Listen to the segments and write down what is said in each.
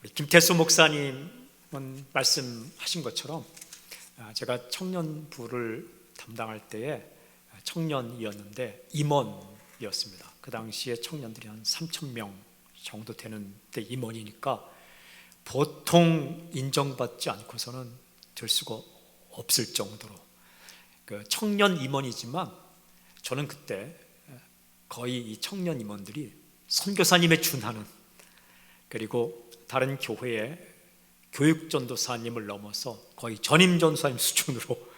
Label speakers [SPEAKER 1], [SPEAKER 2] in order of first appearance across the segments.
[SPEAKER 1] 우리 김태수 목사님은 말씀하신 것처럼 제가 청년부를 담당할 때에 청년이었는데 임원이었습니다. 그 당시에 청년들이 한 3,000명 정도 되는 때 임원이니까 보통 인정받지 않고서는 될 수가 없을 정도로 그 청년 임원이지만 저는 그때 거의 이 청년 임원들이 선교사님에 준하는, 그리고 다른 교회의 교육전도사님을 넘어서 거의 전임전도사님 수준으로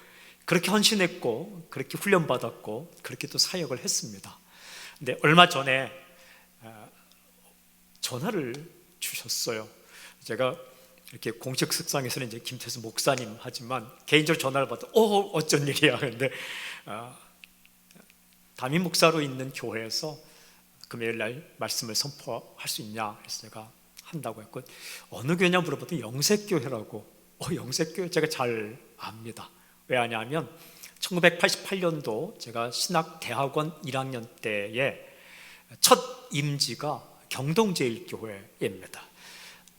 [SPEAKER 1] 그렇게 헌신했고 그렇게 훈련받았고 그렇게 또 사역을 했습니다. 근데 얼마 전에 전화를 주셨어요. 제가 이렇게 공식 석상에서는 이제 김태수 목사님 하지만 개인적으로 전화를 받아 어쩐 일이야. 근데 담임 목사로 있는 교회에서 금요일 날 말씀을 선포할 수 있냐 해서 제가 한다고 했고, 어느 교회냐 물어봤더니 영색교회라고. 영색교회 제가 잘 압니다. 왜 아냐면 1988년도 제가 신학대학원 1학년 때에 첫 임지가 경동제일교회입니다.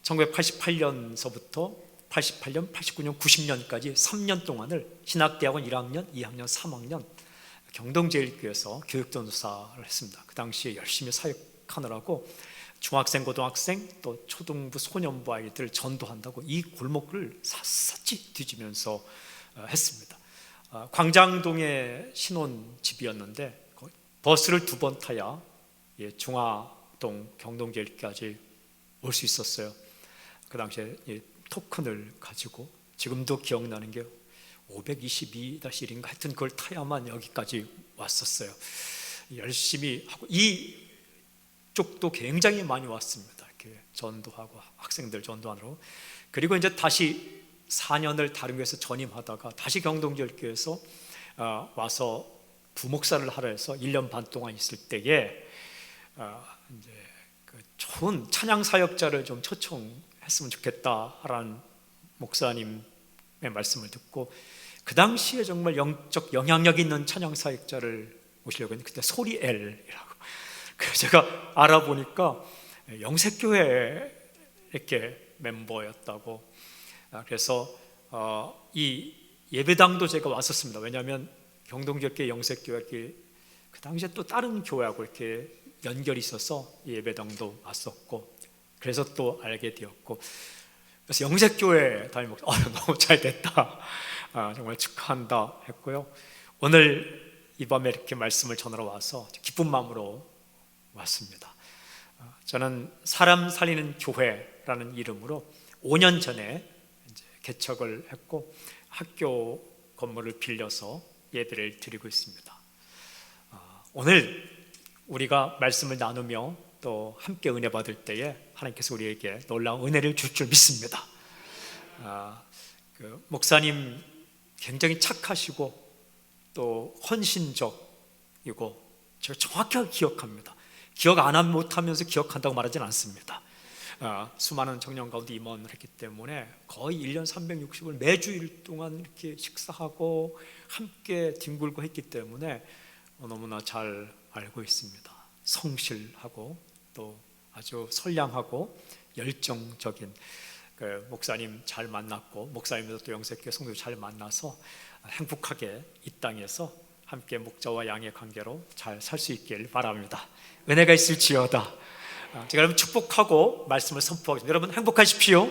[SPEAKER 1] 1988년서부터 88년, 89년, 90년까지 3년 동안을 신학대학원 1학년, 2학년, 3학년 경동제일교회에서 교육전도사를 했습니다. 그 당시에 열심히 사역하느라고 중학생, 고등학생, 또 초등부, 소년부 아이들 전도한다고 이 골목을 샅샅이 뒤지면서 했습니다. 광장동에 신혼집이었는데 버스를 2번 타야 중화동 경동제일까지 올 수 있었어요. 그 당시에 토큰을 가지고, 지금도 기억나는 게 522-1인가 하여튼 그걸 타야만 여기까지 왔었어요. 열심히 하고 이쪽도 굉장히 많이 왔습니다. 이렇게 전도하고 학생들 전도하느라고. 그리고 이제 다시 4년을 다른 교회에서 전임하다가 다시 경동제일교회에서 와서 부목사를 하라 해서 1년 반 동안 있을 때에 이제 그 좋은 찬양 사역자를 좀 초청했으면 좋겠다라는 목사님의 말씀을 듣고, 그 당시에 정말 영적 영향력 있는 찬양 사역자를 모시려고 했는데 그때 소리엘이라고. 그래서 제가 알아보니까 영색교회 이렇게 멤버였다고. 그래서 이 예배당도 제가 왔었습니다. 왜냐하면 경동제일교회 영색교회 그 당시에 또 다른 교회하고 이렇게 연결이 있어서 예배당도 왔었고, 그래서 또 알게 되었고, 그래서 영색교회 다니면서 너무 잘 됐다, 정말 축하한다 했고요. 오늘 이 밤에 이렇게 말씀을 전하러 와서 기쁜 마음으로 왔습니다. 저는 사람 살리는 교회라는 이름으로 5년 전에 이제 개척을 했고 학교 건물을 빌려서 예배를 드리고 있습니다. 오늘 우리가 말씀을 나누며 또 함께 은혜 받을 때에 하나님께서 우리에게 놀라운 은혜를 줄 줄 믿습니다. 그 목사님 굉장히 착하시고 또 헌신적이고 제가 정확하게 기억합니다. 기억 안 하면 못하면서 기억한다고 말하진 않습니다. 수많은 청년 가운데 임원을 했기 때문에 거의 1년 360을 매주일 동안 이렇게 식사하고 함께 뒹굴고 했기 때문에 너무나 잘 알고 있습니다. 성실하고 또 아주 선량하고 열정적인 그 목사님 잘 만났고, 목사님도 또 영색교회 성도 잘 만나서 행복하게 이 땅에서 함께 목자와 양의 관계로 잘 살 수 있길 바랍니다. 은혜가 있을지어다. 제가 여러분 축복하고 말씀을 선포하겠습니다. 여러분 행복하십시오.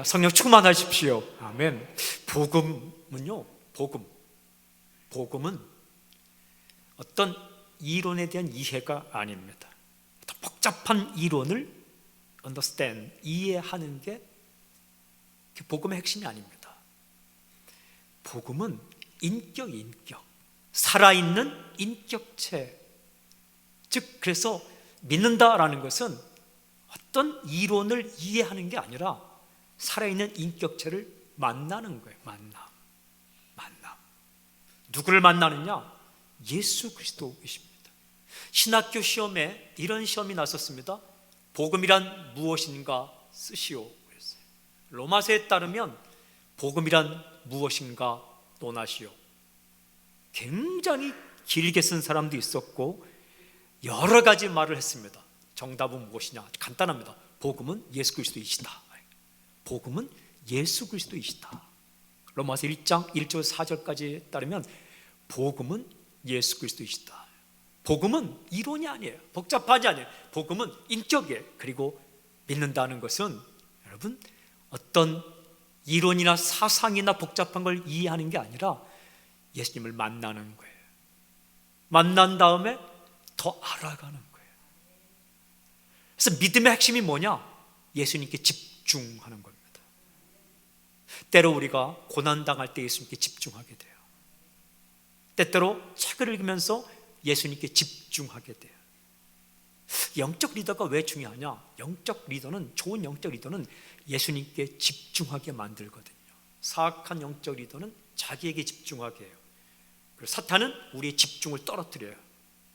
[SPEAKER 1] 성령 충만하십시오. 아멘. 복음은요, 복음은 어떤 이론에 대한 이해가 아닙니다. 더 복잡한 이론을 understand, 이해하는 게 복음의 핵심이 아닙니다. 복음은 인격, 살아있는 인격체. 즉 그래서 믿는다라는 것은 어떤 이론을 이해하는 게 아니라 살아있는 인격체를 만나는 거예요. 만남. 누구를 만나느냐? 예수 그리스도이십니다. 신학교 시험에 이런 시험이 났었습니다. 복음이란 무엇인가 쓰시오 그랬어요. 로마서에 따르면 복음이란 무엇인가 논하시오. 굉장히 길게 쓴 사람도 있었고 여러 가지 말을 했습니다. 정답은 무엇이냐? 간단합니다. 복음은 예수 그리스도이시다. 복음은 예수 그리스도이시다. 로마서 1장 1절 4절까지에 따르면 복음은 예수 그리스도이시다. 복음은 이론이 아니에요. 복잡하지 않아요. 복음은 인격이에요. 그리고 믿는다는 것은 여러분 어떤 이론이나 사상이나 복잡한 걸 이해하는 게 아니라 예수님을 만나는 거예요. 만난 다음에 더 알아가는 거예요. 그래서 믿음의 핵심이 뭐냐? 예수님께 집중하는 겁니다. 때로 우리가 고난당할 때 예수님께 집중하게 돼요. 때때로 책을 읽으면서 예수님께 집중하게 돼요. 영적 리더가 왜 중요하냐? 영적 리더는, 좋은 영적 리더는 예수님께 집중하게 만들거든요. 사악한 영적 리더는 자기에게 집중하게 해요. 그리고 사탄은 우리의 집중을 떨어뜨려요.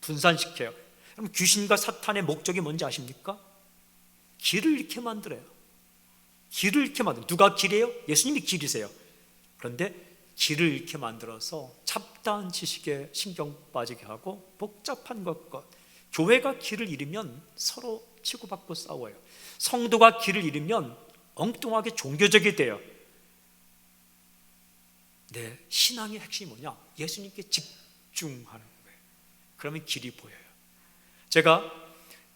[SPEAKER 1] 분산시켜요. 그럼 귀신과 사탄의 목적이 뭔지 아십니까? 길을 잃게 만들어요. 길을 잃게 만들어요. 누가 길이에요? 예수님이 길이세요. 그런데 길을 잃게 만들어서 잡다한 지식에 신경 빠지게 하고 복잡한 것과 교회가 길을 잃으면 서로 치고받고 싸워요. 성도가 길을 잃으면 엉뚱하게 종교적이 돼요. 내 신앙의 핵심이 뭐냐? 예수님께 집중하는 거예요. 그러면 길이 보여요. 제가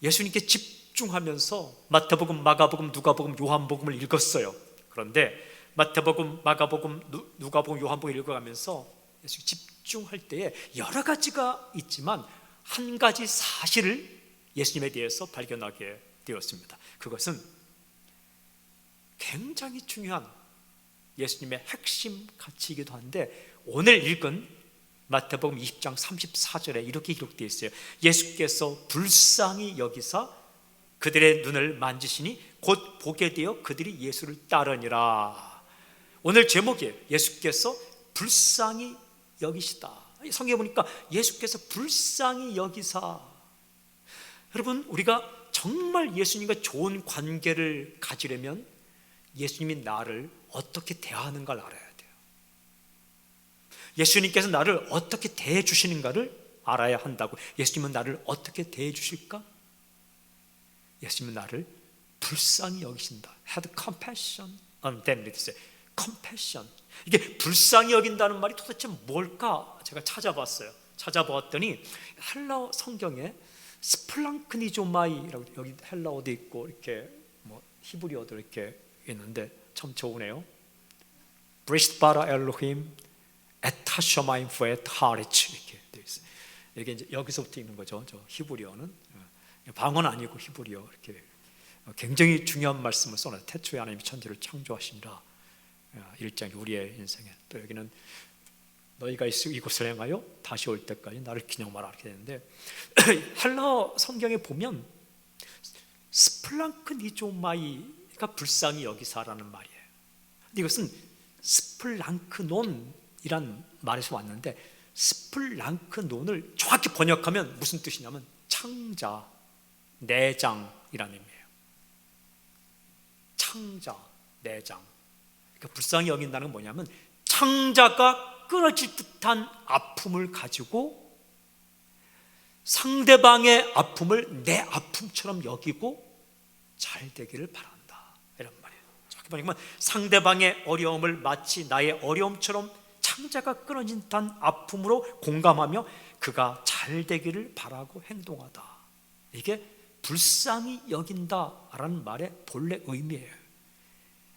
[SPEAKER 1] 예수님께 집중하면서 마태복음, 마가복음, 누가복음, 요한복음을 읽었어요. 그런데 마태복음, 마가복음, 누가복음, 요한복음을 읽어가면서 예수님께 집중할 때에 여러 가지가 있지만 한 가지 사실을 예수님에 대해서 발견하게 되었습니다. 그것은 굉장히 중요한 예수님의 핵심 가치이기도 한데, 오늘 읽은 마태복음 20장 34절에 이렇게 기록되어 있어요. 예수께서 불쌍히 여기사 그들의 눈을 만지시니 곧 보게 되어 그들이 예수를 따르니라. 오늘 제목이에요. 예수께서 불쌍히 여기시다. 성경에 보니까 예수께서 불쌍히 여기사. 여러분, 우리가 정말 예수님과 좋은 관계를 가지려면 예수님이 나를 어떻게 대하는가를 알아야 돼요. 예수님께서 나를 어떻게 대해 주시는가를 알아야 한다고. 예수님은 나를 어떻게 대해 주실까? 예수님은 나를 불쌍히 여기신다. Had compassion on them. 이렇게 써요. compassion. 이게 불쌍히 여긴다는 말이 도대체 뭘까? 제가 찾아봤어요. 찾아보았더니 헬라어 성경에 스플랑크니조마이라고, 여기 헬라어도 있고 이렇게 뭐 히브리어도 이렇게 있는데 참 좋으네요. 브리스바라 엘로힘 에타셔마임 포에트 하리츠 이렇게 되어 있어요. 이게 이제 여기서부터 읽는 거죠. 저 히브리어는 방언 아니고 히브리어. 이렇게 굉장히 중요한 말씀을 써놔요. 태초에 하나님이 천지를 창조하시니라. 1장이 우리의 인생에, 또 여기는 너희가 이곳을 행하여 다시 올 때까지 나를 기념하라 이렇게 되는데, 헬라어 성경에 보면 스플랑크니조마이가 불쌍히 여기사라는 말이에요. 근데 이것은 스플랑크논이란 말에서 왔는데, 스플랑크논을 정확히 번역하면 무슨 뜻이냐면 창자, 내장이라는 의미예요. 창자, 내장. 그러니까 불쌍히 여긴다는 건 뭐냐면 창자가 끊어질 듯한 아픔을 가지고 상대방의 아픔을 내 아픔처럼 여기고 잘 되기를 바란다, 이런 말이에요. 정확히 보면 상대방의 어려움을 마치 나의 어려움처럼 창자가 끊어진 듯한 아픔으로 공감하며 그가 잘 되기를 바라고 행동하다. 이게 불쌍히 여긴다라는 말의 본래 의미예요.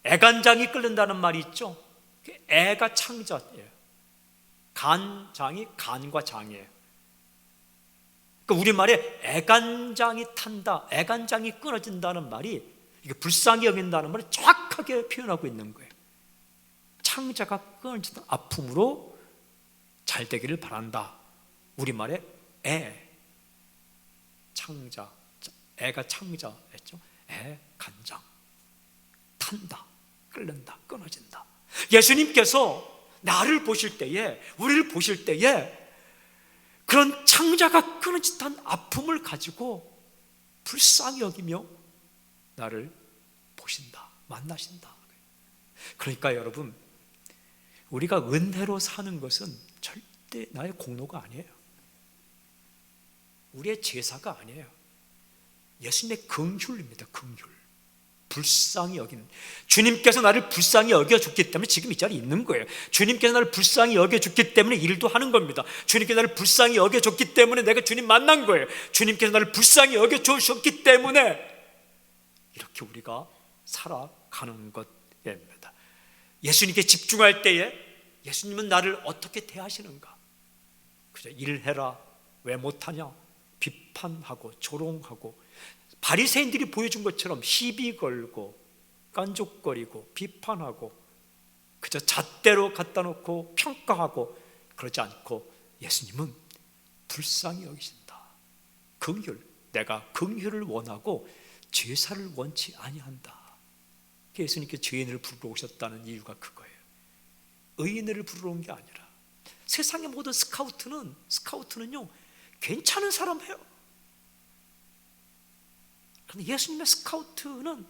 [SPEAKER 1] 애간장이 끓는다는 말이 있죠. 애가 창자예요. 간장이 간과 장이에요. 그러니까 우리말에 애간장이 탄다, 애간장이 끊어진다는 말이, 이게 불쌍히 여긴다는 말을 정확하게 표현하고 있는 거예요. 창자가 끊어진 아픔으로 잘 되기를 바란다. 우리말에 애, 창자, 애가 창자였죠. 애, 간장, 탄다, 끓는다, 끊어진다. 예수님께서 나를 보실 때에, 우리를 보실 때에 그런 창자가 끊어진 듯한 아픔을 가지고 불쌍히 여기며 나를 보신다, 만나신다. 그러니까 여러분, 우리가 은혜로 사는 것은 절대 나의 공로가 아니에요. 우리의 제사가 아니에요. 예수님의 긍휼입니다. 긍휼. 불쌍히 여기는, 주님께서 나를 불쌍히 여겨줬기 때문에 지금 이 자리에 있는 거예요. 주님께서 나를 불쌍히 여겨줬기 때문에 일도 하는 겁니다. 주님께서 나를 불쌍히 여겨줬기 때문에 내가 주님 만난 거예요. 주님께서 나를 불쌍히 여겨주셨기 때문에 이렇게 우리가 살아가는 것입니다. 예수님께 집중할 때에 예수님은 나를 어떻게 대하시는가? 그저 일해라, 왜 못하냐? 비판하고 조롱하고, 바리새인들이 보여준 것처럼 시비 걸고 깐족거리고 비판하고 그저 잣대로 갖다 놓고 평가하고 그러지 않고, 예수님은 불쌍히 여기신다. 긍휼, 내가 긍휼을 원하고 제사를 원치 아니한다. 예수님께 죄인을 부르러 오셨다는 이유가 그거예요. 의인을 부르러 온 게 아니라, 세상의 모든 스카우트는요 괜찮은 사람이에요. 그런데 예수님의 스카우트는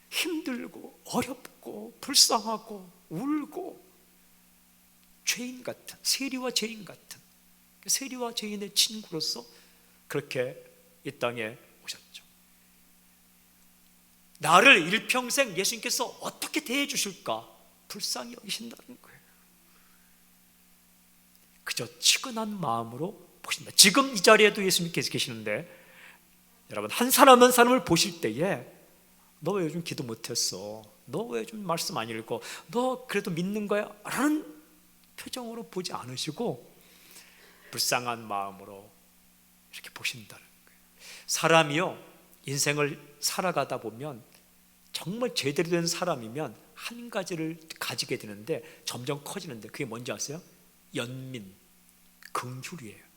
[SPEAKER 1] 힘들고 어렵고 불쌍하고 울고 죄인 같은, 세리와 죄인 같은, 세리와 죄인의 친구로서 그렇게 이 땅에 오셨죠. 나를 일평생 예수님께서 어떻게 대해 주실까 불쌍히 여기신다는 거예요. 그저 치근한 마음으로 보신다. 지금 이 자리에도 예수님께서 계시는데, 여러분, 한 사람 한 사람을 보실 때에 너 왜 요즘 기도 못했어? 너 왜 요즘 말씀 안 읽고? 너 그래도 믿는 거야? 라는 표정으로 보지 않으시고 불쌍한 마음으로 이렇게 보신다는 거예요. 사람이요, 인생을 살아가다 보면 정말 제대로 된 사람이면 한 가지를 가지게 되는데 점점 커지는데, 그게 뭔지 아세요? 연민, 긍휼이에요.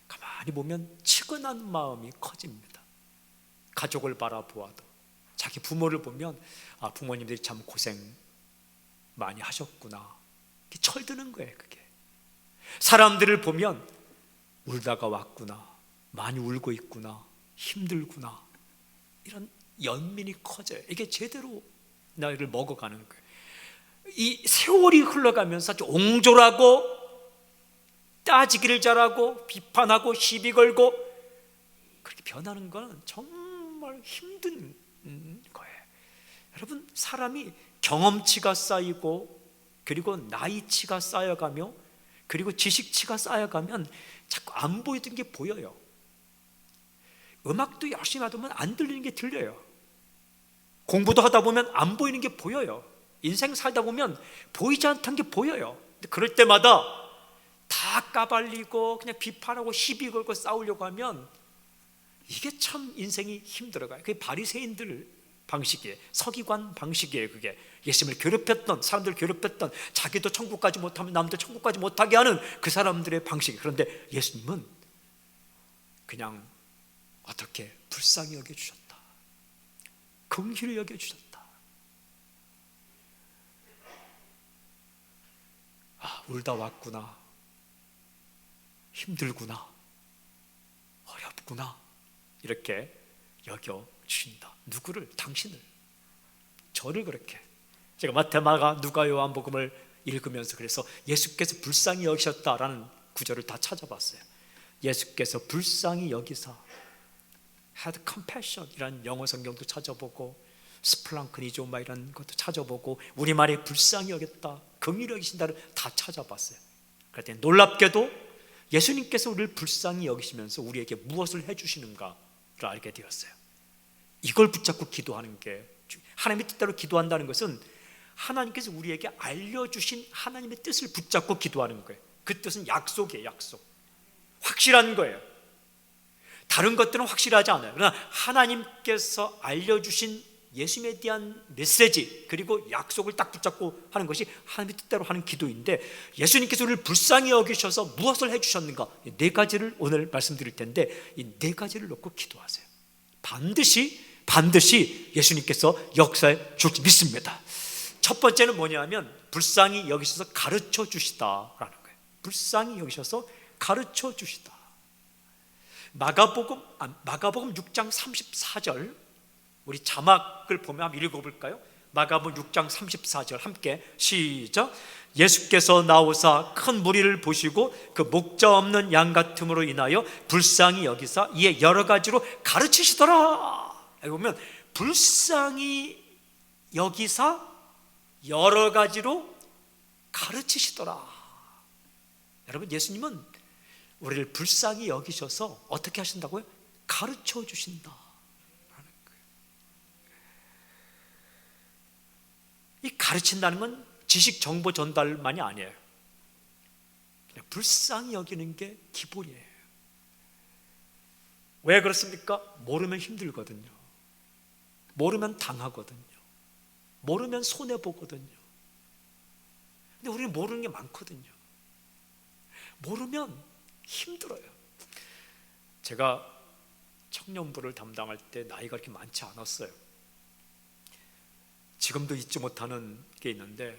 [SPEAKER 1] 가만히 보면 치근한 마음이 커집니다. 가족을 바라보아도, 자기 부모를 보면 부모님들이 참 고생 많이 하셨구나, 철드는 거예요. 그게 사람들을 보면 울다가 왔구나, 많이 울고 있구나, 힘들구나, 이런 연민이 커져요. 이게 제대로 나이를 먹어가는 거예요. 이 세월이 흘러가면서 아주 옹졸하고 따지기를 잘하고 비판하고 시비 걸고 그렇게 변하는 건 정말 힘든 거예요. 여러분, 사람이 경험치가 쌓이고 그리고 나이치가 쌓여가며 그리고 지식치가 쌓여가면 자꾸 안 보이던 게 보여요. 음악도 열심히 하다 보면 안 들리는 게 들려요. 공부도 하다 보면 안 보이는 게 보여요. 인생 살다 보면 보이지 않던 게 보여요. 근데 그럴 때마다 다 까발리고 그냥 비판하고 시비 걸고 싸우려고 하면 이게 참 인생이 힘들어가요. 그게 바리새인들 방식이에요. 서기관 방식이에요. 그게 예수님을 괴롭혔던, 사람들을 괴롭혔던, 자기도 천국까지 못하면 남도 천국까지 못하게 하는 그 사람들의 방식이에요. 그런데 예수님은 그냥 어떻게 불쌍히 여겨주셨다, 긍휼히 여겨주셨다. 울다 왔구나, 힘들구나, 어렵구나, 이렇게 여겨주신다. 누구를? 당신을, 저를. 그렇게 제가 마태, 마가, 누가, 요한복음을 읽으면서 그래서 예수께서 불쌍히 여기셨다라는 구절을 다 찾아봤어요. 예수께서 불쌍히 여기사, had compassion 이라는 영어 성경도 찾아보고, 스플랑크니조마 이라는 것도 찾아보고, 우리말에 불쌍히 여겼다, 긍휼히 여기신다를 다 찾아봤어요. 그랬더니 놀랍게도 예수님께서 우리를 불쌍히 여기시면서 우리에게 무엇을 해주시는가를 알게 되었어요. 이걸 붙잡고 기도하는 게, 하나님의 뜻대로 기도한다는 것은 하나님께서 우리에게 알려주신 하나님의 뜻을 붙잡고 기도하는 거예요. 그 뜻은 약속이에요. 약속, 확실한 거예요. 다른 것들은 확실하지 않아요. 그러나 하나님께서 알려주신 예수님에 대한 메시지 그리고 약속을 딱 붙잡고 하는 것이 하나님의 뜻대로 하는 기도인데, 예수님께서 우리를 불쌍히 여기셔서 무엇을 해주셨는가, 이 네 가지를 오늘 말씀드릴 텐데, 이 네 가지를 놓고 기도하세요. 반드시 예수님께서 역사해 줄지 믿습니다. 첫 번째는 뭐냐면 불쌍히 여기셔서 가르쳐 주시다라는 거예요. 불쌍히 여기셔서 가르쳐 주시다. 마가복음 6장 34절, 우리 자막을 보면 한번 읽어볼까요? 마가복음 6장 34절 함께 시작. 예수께서 나오사 큰 무리를 보시고 그 목자 없는 양 같음으로 인하여 불쌍히 여기사 이에 여러 가지로 가르치시더라. 여기 보면 불쌍히 여기사 여러 가지로 가르치시더라. 여러분, 예수님은 우리를 불쌍히 여기셔서 어떻게 하신다고요? 가르쳐 주신다. 이 가르친다는 건 지식 정보 전달만이 아니에요. 그냥 불쌍히 여기는 게 기본이에요. 왜 그렇습니까? 모르면 힘들거든요. 모르면 당하거든요. 모르면 손해보거든요. 근데 우리는 모르는 게 많거든요. 모르면 힘들어요. 제가 청년부를 담당할 때 나이가 그렇게 많지 않았어요. 지금도 잊지 못하는 게 있는데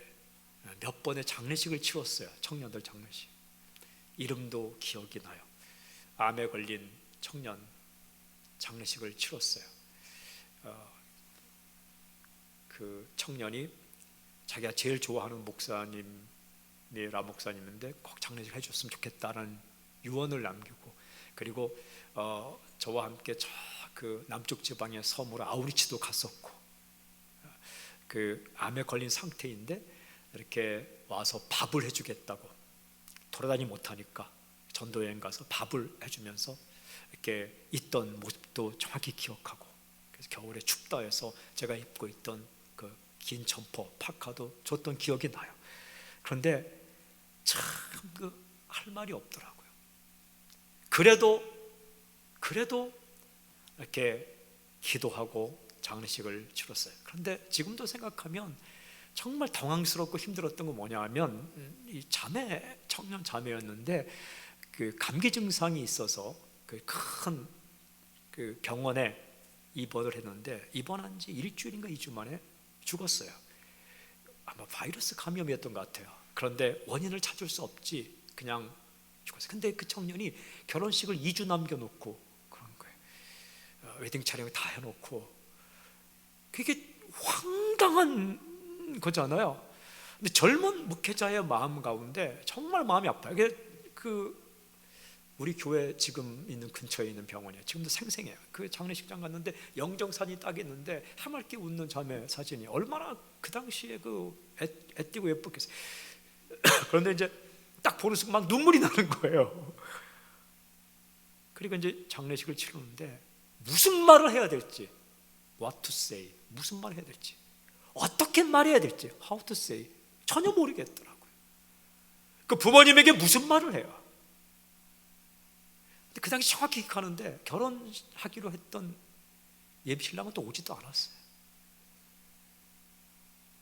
[SPEAKER 1] 몇 번의 장례식을 치렀어요. 청년들 장례식. 이름도 기억이 나요. 암에 걸린 청년 장례식을 치렀어요. 그 청년이 자기가 제일 좋아하는 목사님이 목사님인데 꼭 장례식 해줬으면 좋겠다는 유언을 남기고, 그리고 저와 함께 저 그 남쪽 지방의 섬으로 아우리치도 갔었고, 그 암에 걸린 상태인데 이렇게 와서 밥을 해주겠다고, 돌아다니 못하니까 전도여행 가서 밥을 해주면서 이렇게 있던 모습도 정확히 기억하고, 그래서 겨울에 춥다 해서 제가 입고 있던 그 긴 점퍼 파카도 줬던 기억이 나요. 그런데 참 할 말이 없더라고요. 그래도 이렇게 기도하고 장례식을 치렀어요. 그런데 지금도 생각하면 정말 당황스럽고 힘들었던 건 뭐냐 하면, 이 청년 자매였는데 그 감기 증상이 있어서 그 큰 그 병원에 입원을 했는데, 입원한 지 일주일인가 2주 만에 죽었어요. 아마 바이러스 감염이었던 것 같아요. 그런데 원인을 찾을 수 없이 그냥 죽었어요. 근데 그 청년이 결혼식을 2주 남겨놓고 그런 거예요. 웨딩 촬영 다 해놓고. 그게 황당한 거잖아요. 근데 젊은 목회자의 마음 가운데 정말 마음이 아파요. 이게 우리 교회 지금 있는 근처에 있는 병원이에요. 지금도 생생해요. 그 장례식장 갔는데 영정사진이 딱 있는데 해맑게 웃는 자매 사진이 얼마나 그 당시에 애띠고 예뻤겠어요. 그런데 이제 딱 보는 순간 막 눈물이 나는 거예요. 그리고 이제 장례식을 치르는데 무슨 말을 해야 될지, what to say, 무슨 말을 해야 될지, 어떻게 말해야 될지, how to say, 전혀 모르겠더라고요. 그 부모님에게 무슨 말을 해요? 그 당시 정확히 기억하는데 결혼하기로 했던 예비신랑은 또 오지도 않았어요.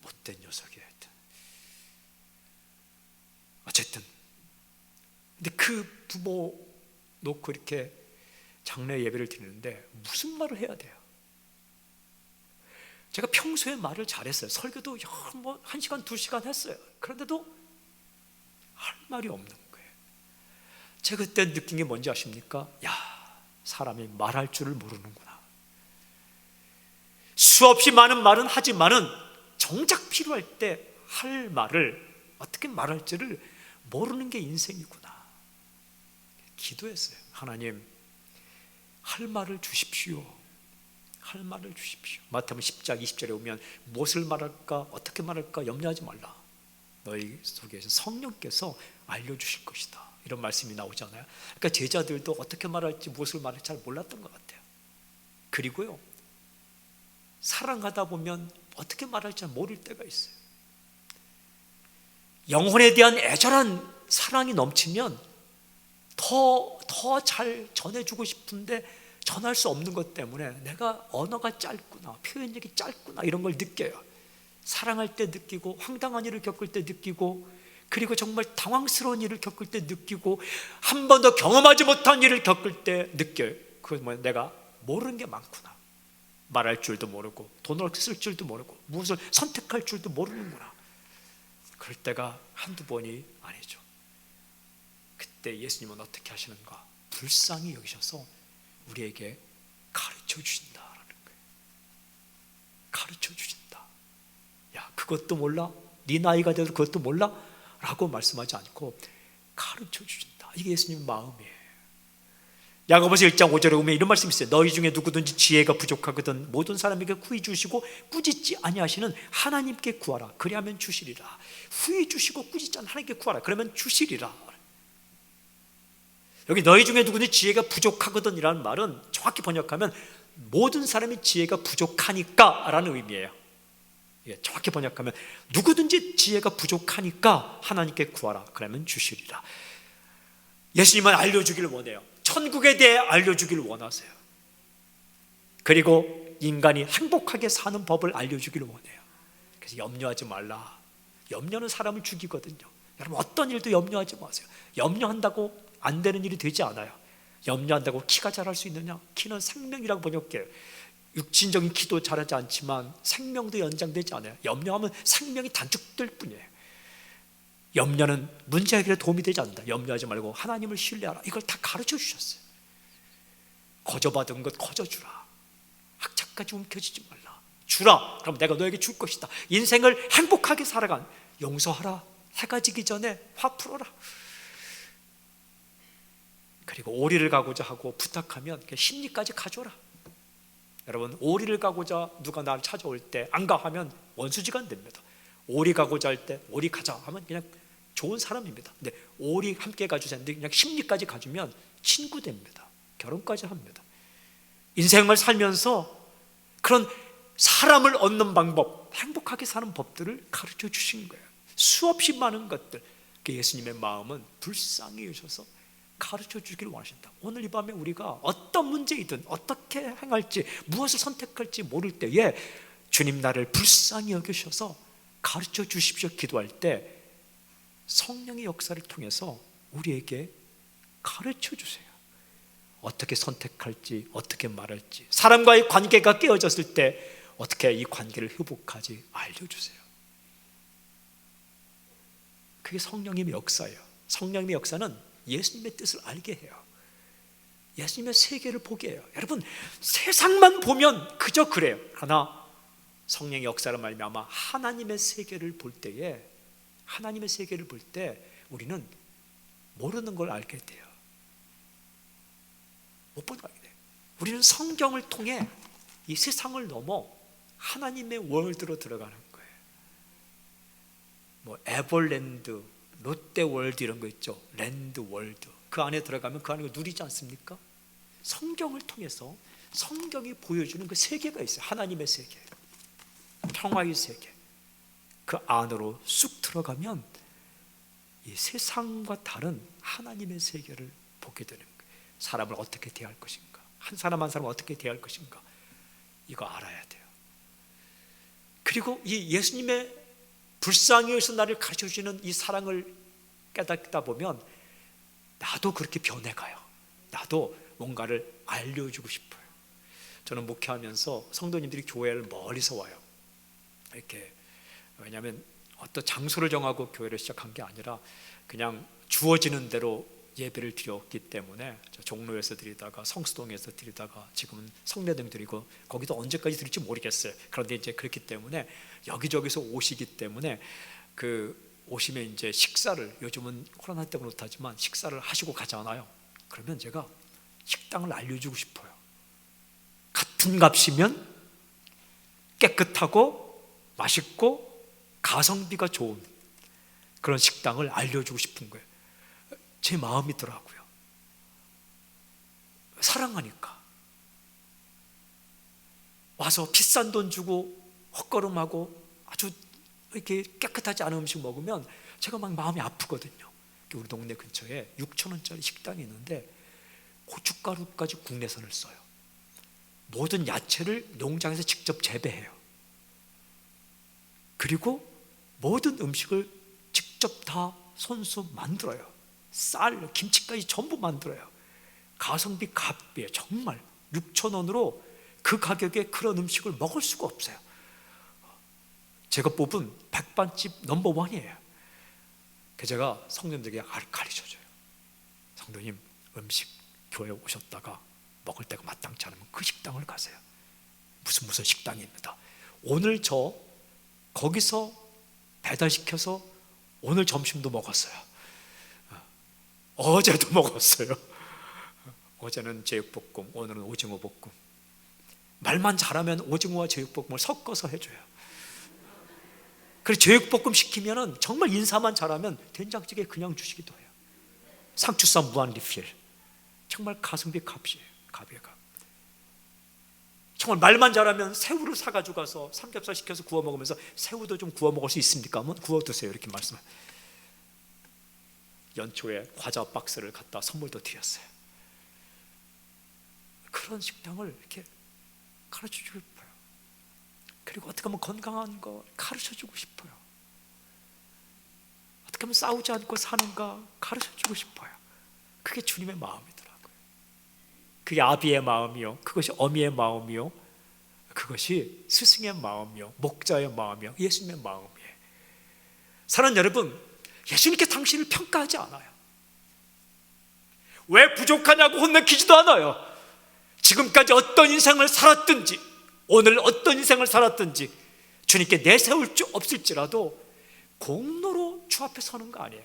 [SPEAKER 1] 못된 녀석이 하여튼. 어쨌든 근데 그 부모 놓고 이렇게 장례 예배를 드리는데 무슨 말을 해야 돼요? 제가 평소에 말을 잘했어요. 설교도 뭐 1시간 2시간 했어요. 그런데도 할 말이 없는 거예요. 제가 그때 느낀 게 뭔지 아십니까? 야, 사람이 말할 줄을 모르는구나. 수없이 많은 말은 하지만은 정작 필요할 때 할 말을, 어떻게 말할지를 모르는 게 인생이구나. 기도했어요. 하나님, 할 말을 주십시오. 할 말을 주십시오. 마태복음 10장 20절에 오면 무엇을 말할까, 어떻게 말할까 염려하지 말라. 너희 속에서 성령께서 알려주실 것이다. 이런 말씀이 나오잖아요. 그러니까 제자들도 어떻게 말할지 무엇을 말할지 잘 몰랐던 것 같아요. 그리고요, 사랑하다 보면 어떻게 말할지 잘 모를 때가 있어요. 영혼에 대한 애절한 사랑이 넘치면 더 잘 전해주고 싶은데 전할 수 없는 것 때문에 내가 언어가 짧구나, 표현력이 짧구나, 이런 걸 느껴요. 사랑할 때 느끼고, 황당한 일을 겪을 때 느끼고, 그리고 정말 당황스러운 일을 겪을 때 느끼고, 한 번도 경험하지 못한 일을 겪을 때 느껴요. 그건 뭐야? 내가 모르는 게 많구나. 말할 줄도 모르고, 돈을 쓸 줄도 모르고, 무엇을 선택할 줄도 모르는구나. 그럴 때가 한두 번이 아니죠. 그때 예수님은 어떻게 하시는가? 불쌍히 여기셔서 우리에게 가르쳐 주신다라는 거예요. 가르쳐 주신다. 야, 그것도 몰라? 네 나이가 돼도 그것도 몰라? 라고 말씀하지 않고 가르쳐 주신다. 이게 예수님 마음이에요. 야고보서 1장 5절에 보면 이런 말씀이 있어요. 너희 중에 누구든지 지혜가 부족하거든 모든 사람에게 후히 주시고 꾸짖지 아니하시는 하나님께 구하라. 그리하면 주시리라. 후히 주시고 꾸짖지 않는 하나님께 구하라. 그러면 주시리라. 여기 너희 중에 누구든지 지혜가 부족하거든 이라는 말은 정확히 번역하면 모든 사람이 지혜가 부족하니까 라는 의미예요. 정확히 번역하면 누구든지 지혜가 부족하니까 하나님께 구하라. 그러면 주시리라. 예수님은 알려주기를 원해요. 천국에 대해 알려주기를 원하세요. 그리고 인간이 행복하게 사는 법을 알려주기를 원해요. 그래서 염려하지 말라. 염려는 사람을 죽이거든요. 여러분 어떤 일도 염려하지 마세요. 염려한다고 안 되는 일이 되지 않아요. 염려한다고 키가 자랄 수 있느냐? 키는 생명이라고 번역해요. 육신적인 키도 자라지 않지만 생명도 연장되지 않아요. 염려하면 생명이 단축될 뿐이에요. 염려는 문제 해결에 도움이 되지 않는다. 염려하지 말고 하나님을 신뢰하라. 이걸 다 가르쳐 주셨어요. 거저받은 것 거저주라. 학자까지 움켜쥐지 말라. 주라. 그럼 내가 너에게 줄 것이다. 인생을 행복하게 살아간 용서하라. 해가 지기 전에 화 풀어라. 그리고 오리를 가고자 하고 부탁하면 심리까지 가져라. 여러분 오리를 가고자 누가 날 찾아올 때 안 가 하면 원수지간 됩니다. 오리 가고자 할 때 오리 가자 하면 그냥 좋은 사람입니다. 근데 오리 함께 가주셨는데 그냥 심리까지 가주면 친구 됩니다. 결혼까지 합니다. 인생을 살면서 그런 사람을 얻는 방법, 행복하게 사는 법들을 가르쳐 주신 거예요. 수없이 많은 것들. 예수님의 마음은 불쌍히 여셔서 가르쳐 주기를 원하신다. 오늘 이 밤에 우리가 어떤 문제이든 어떻게 행할지 무엇을 선택할지 모를 때에 주님 나를 불쌍히 여기셔서 가르쳐 주십시오 기도할 때 성령의 역사를 통해서 우리에게 가르쳐 주세요. 어떻게 선택할지 어떻게 말할지 사람과의 관계가 깨어졌을 때 어떻게 이 관계를 회복하지 알려주세요. 그게 성령님의 역사예요. 성령님의 역사는 예수님의 뜻을 알게 해요. 예수님의 세계를 보게 해요. 여러분 세상만 보면 그저 그래요. 그러나 성령의 역사를 말미암아 하나님의 세계를 볼 때에 하나님의 세계를 볼 때 우리는 모르는 걸 알게 돼요. 못 보는 걸 알게 돼요. 우리는 성경을 통해 이 세상을 넘어 하나님의 월드로 들어가는 거예요. 뭐 에버랜드, 롯데월드 이런 거 있죠. 랜드월드. 그 안에 들어가면 그 안에 누리지 않습니까? 성경을 통해서 성경이 보여주는 그 세계가 있어요. 하나님의 세계, 평화의 세계. 그 안으로 쑥 들어가면 이 세상과 다른 하나님의 세계를 보게 되는 거예요. 사람을 어떻게 대할 것인가, 한 사람 한 사람을 어떻게 대할 것인가, 이거 알아야 돼요. 그리고 이 예수님의 불쌍히 여기서 나를 가르쳐 주시는 이 사랑을 깨닫다 보면 나도 그렇게 변해가요. 나도 뭔가를 알려주고 싶어요. 저는 목회하면서 성도님들이 교회를 멀리서 와요. 이렇게. 왜냐하면 어떤 장소를 정하고 교회를 시작한 게 아니라 그냥 주어지는 대로 예배를 드렸기 때문에 종로에서 드리다가 성수동에서 드리다가 지금은 성내동 드리고 거기도 언제까지 드릴지 모르겠어요. 그런데 이제 그렇기 때문에 여기저기서 오시기 때문에 그 오시면 이제 식사를 요즘은 코로나 때문에 못하지만 식사를 하시고 가잖아요. 그러면 제가 식당을 알려주고 싶어요. 같은 값이면 깨끗하고 맛있고 가성비가 좋은 그런 식당을 알려주고 싶은 거예요. 제 마음이더라고요. 사랑하니까. 와서 비싼 돈 주고 헛걸음하고 아주 이렇게 깨끗하지 않은 음식 먹으면 제가 막 마음이 아프거든요. 우리 동네 근처에 6,000원짜리 식당이 있는데 고춧가루까지 국내산을 써요. 모든 야채를 농장에서 직접 재배해요. 그리고 모든 음식을 직접 다 손수 만들어요. 쌀, 김치까지 전부 만들어요. 가성비 값비에 정말 6,000원으로 그 가격에 그런 음식을 먹을 수가 없어요. 제가 뽑은 백반집 넘버원이에요. 제가 성도님들에게 가르쳐줘요. 성도님, 음식 교회 오셨다가 먹을 때가 마땅치 않으면 그 식당을 가세요. 무슨 식당입니다. 오늘 저 거기서 배달시켜서 오늘 점심도 먹었어요. 어제도 먹었어요. 어제는 제육볶음, 오늘은 오징어 볶음. 말만 잘하면 오징어와 제육볶음을 섞어서 해줘요. 그리고 제육볶음 시키면 정말 인사만 잘하면 된장찌개 그냥 주시기도 해요. 상추쌈 무한 리필. 정말 가성비 값이에요. 값이에요, 값. 정말 말만 잘하면 새우를 사가지고 가서 삼겹살 시켜서 구워 먹으면서 새우도 좀 구워 먹을 수 있습니까? 하면 구워 드세요. 이렇게 말씀해요. 연초에 과자 박스를 갖다 선물도 드렸어요. 그런 식당을 이렇게 가르쳐주고 싶어요. 그리고 어떻게 하면 건강한 거 가르쳐주고 싶어요. 어떻게 하면 싸우지 않고 사는가 가르쳐주고 싶어요. 그게 주님의 마음이더라고요. 그게 아비의 마음이요, 그것이 어미의 마음이요, 그것이 스승의 마음이요, 목자의 마음이요, 예수님의 마음이에요. 사랑하는 여러분, 예수님께 당신을 평가하지 않아요. 왜 부족하냐고 혼내키지도 않아요. 지금까지 어떤 인생을 살았든지, 오늘 어떤 인생을 살았든지 주님께 내세울 줄 없을지라도 공로로 주 앞에 서는 거 아니에요.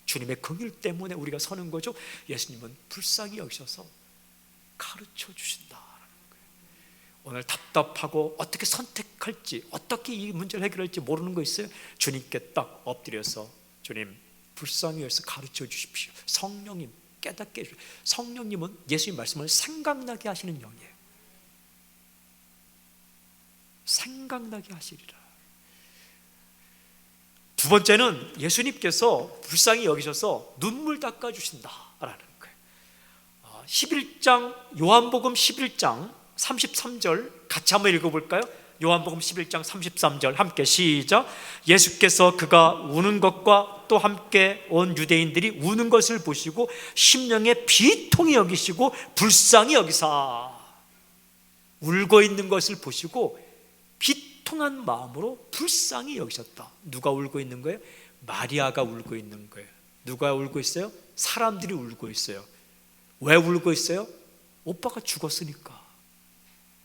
[SPEAKER 1] 주님의 긍휼 때문에 우리가 서는 거죠. 예수님은 불쌍히 여기셔서 가르쳐 주신다라는 거예요. 오늘 답답하고 어떻게 선택할지, 어떻게 이 문제를 해결할지 모르는 거 있어요? 주님께 딱 엎드려서 주님 불쌍히 여기서 가르쳐 주십시오. 성령님 깨닫게 해주세요. 성령님은 예수님 말씀을 생각나게 하시는 영이에요. 생각나게 하시리라. 두 번째는 예수님께서 불쌍히 여기셔서 눈물 닦아주신다라는 거예요. 11장, 요한복음 11장 33절 같이 한번 읽어볼까요? 요한복음 11장 33절 함께 시작. 예수께서 그가 우는 것과 또 함께 온 유대인들이 우는 것을 보시고 심령에 비통히 여기시고 불쌍히 여기사, 울고 있는 것을 보시고 비통한 마음으로 불쌍히 여기셨다. 누가 울고 있는 거예요? 마리아가 울고 있는 거예요. 누가 울고 있어요? 사람들이 울고 있어요. 왜 울고 있어요? 오빠가 죽었으니까.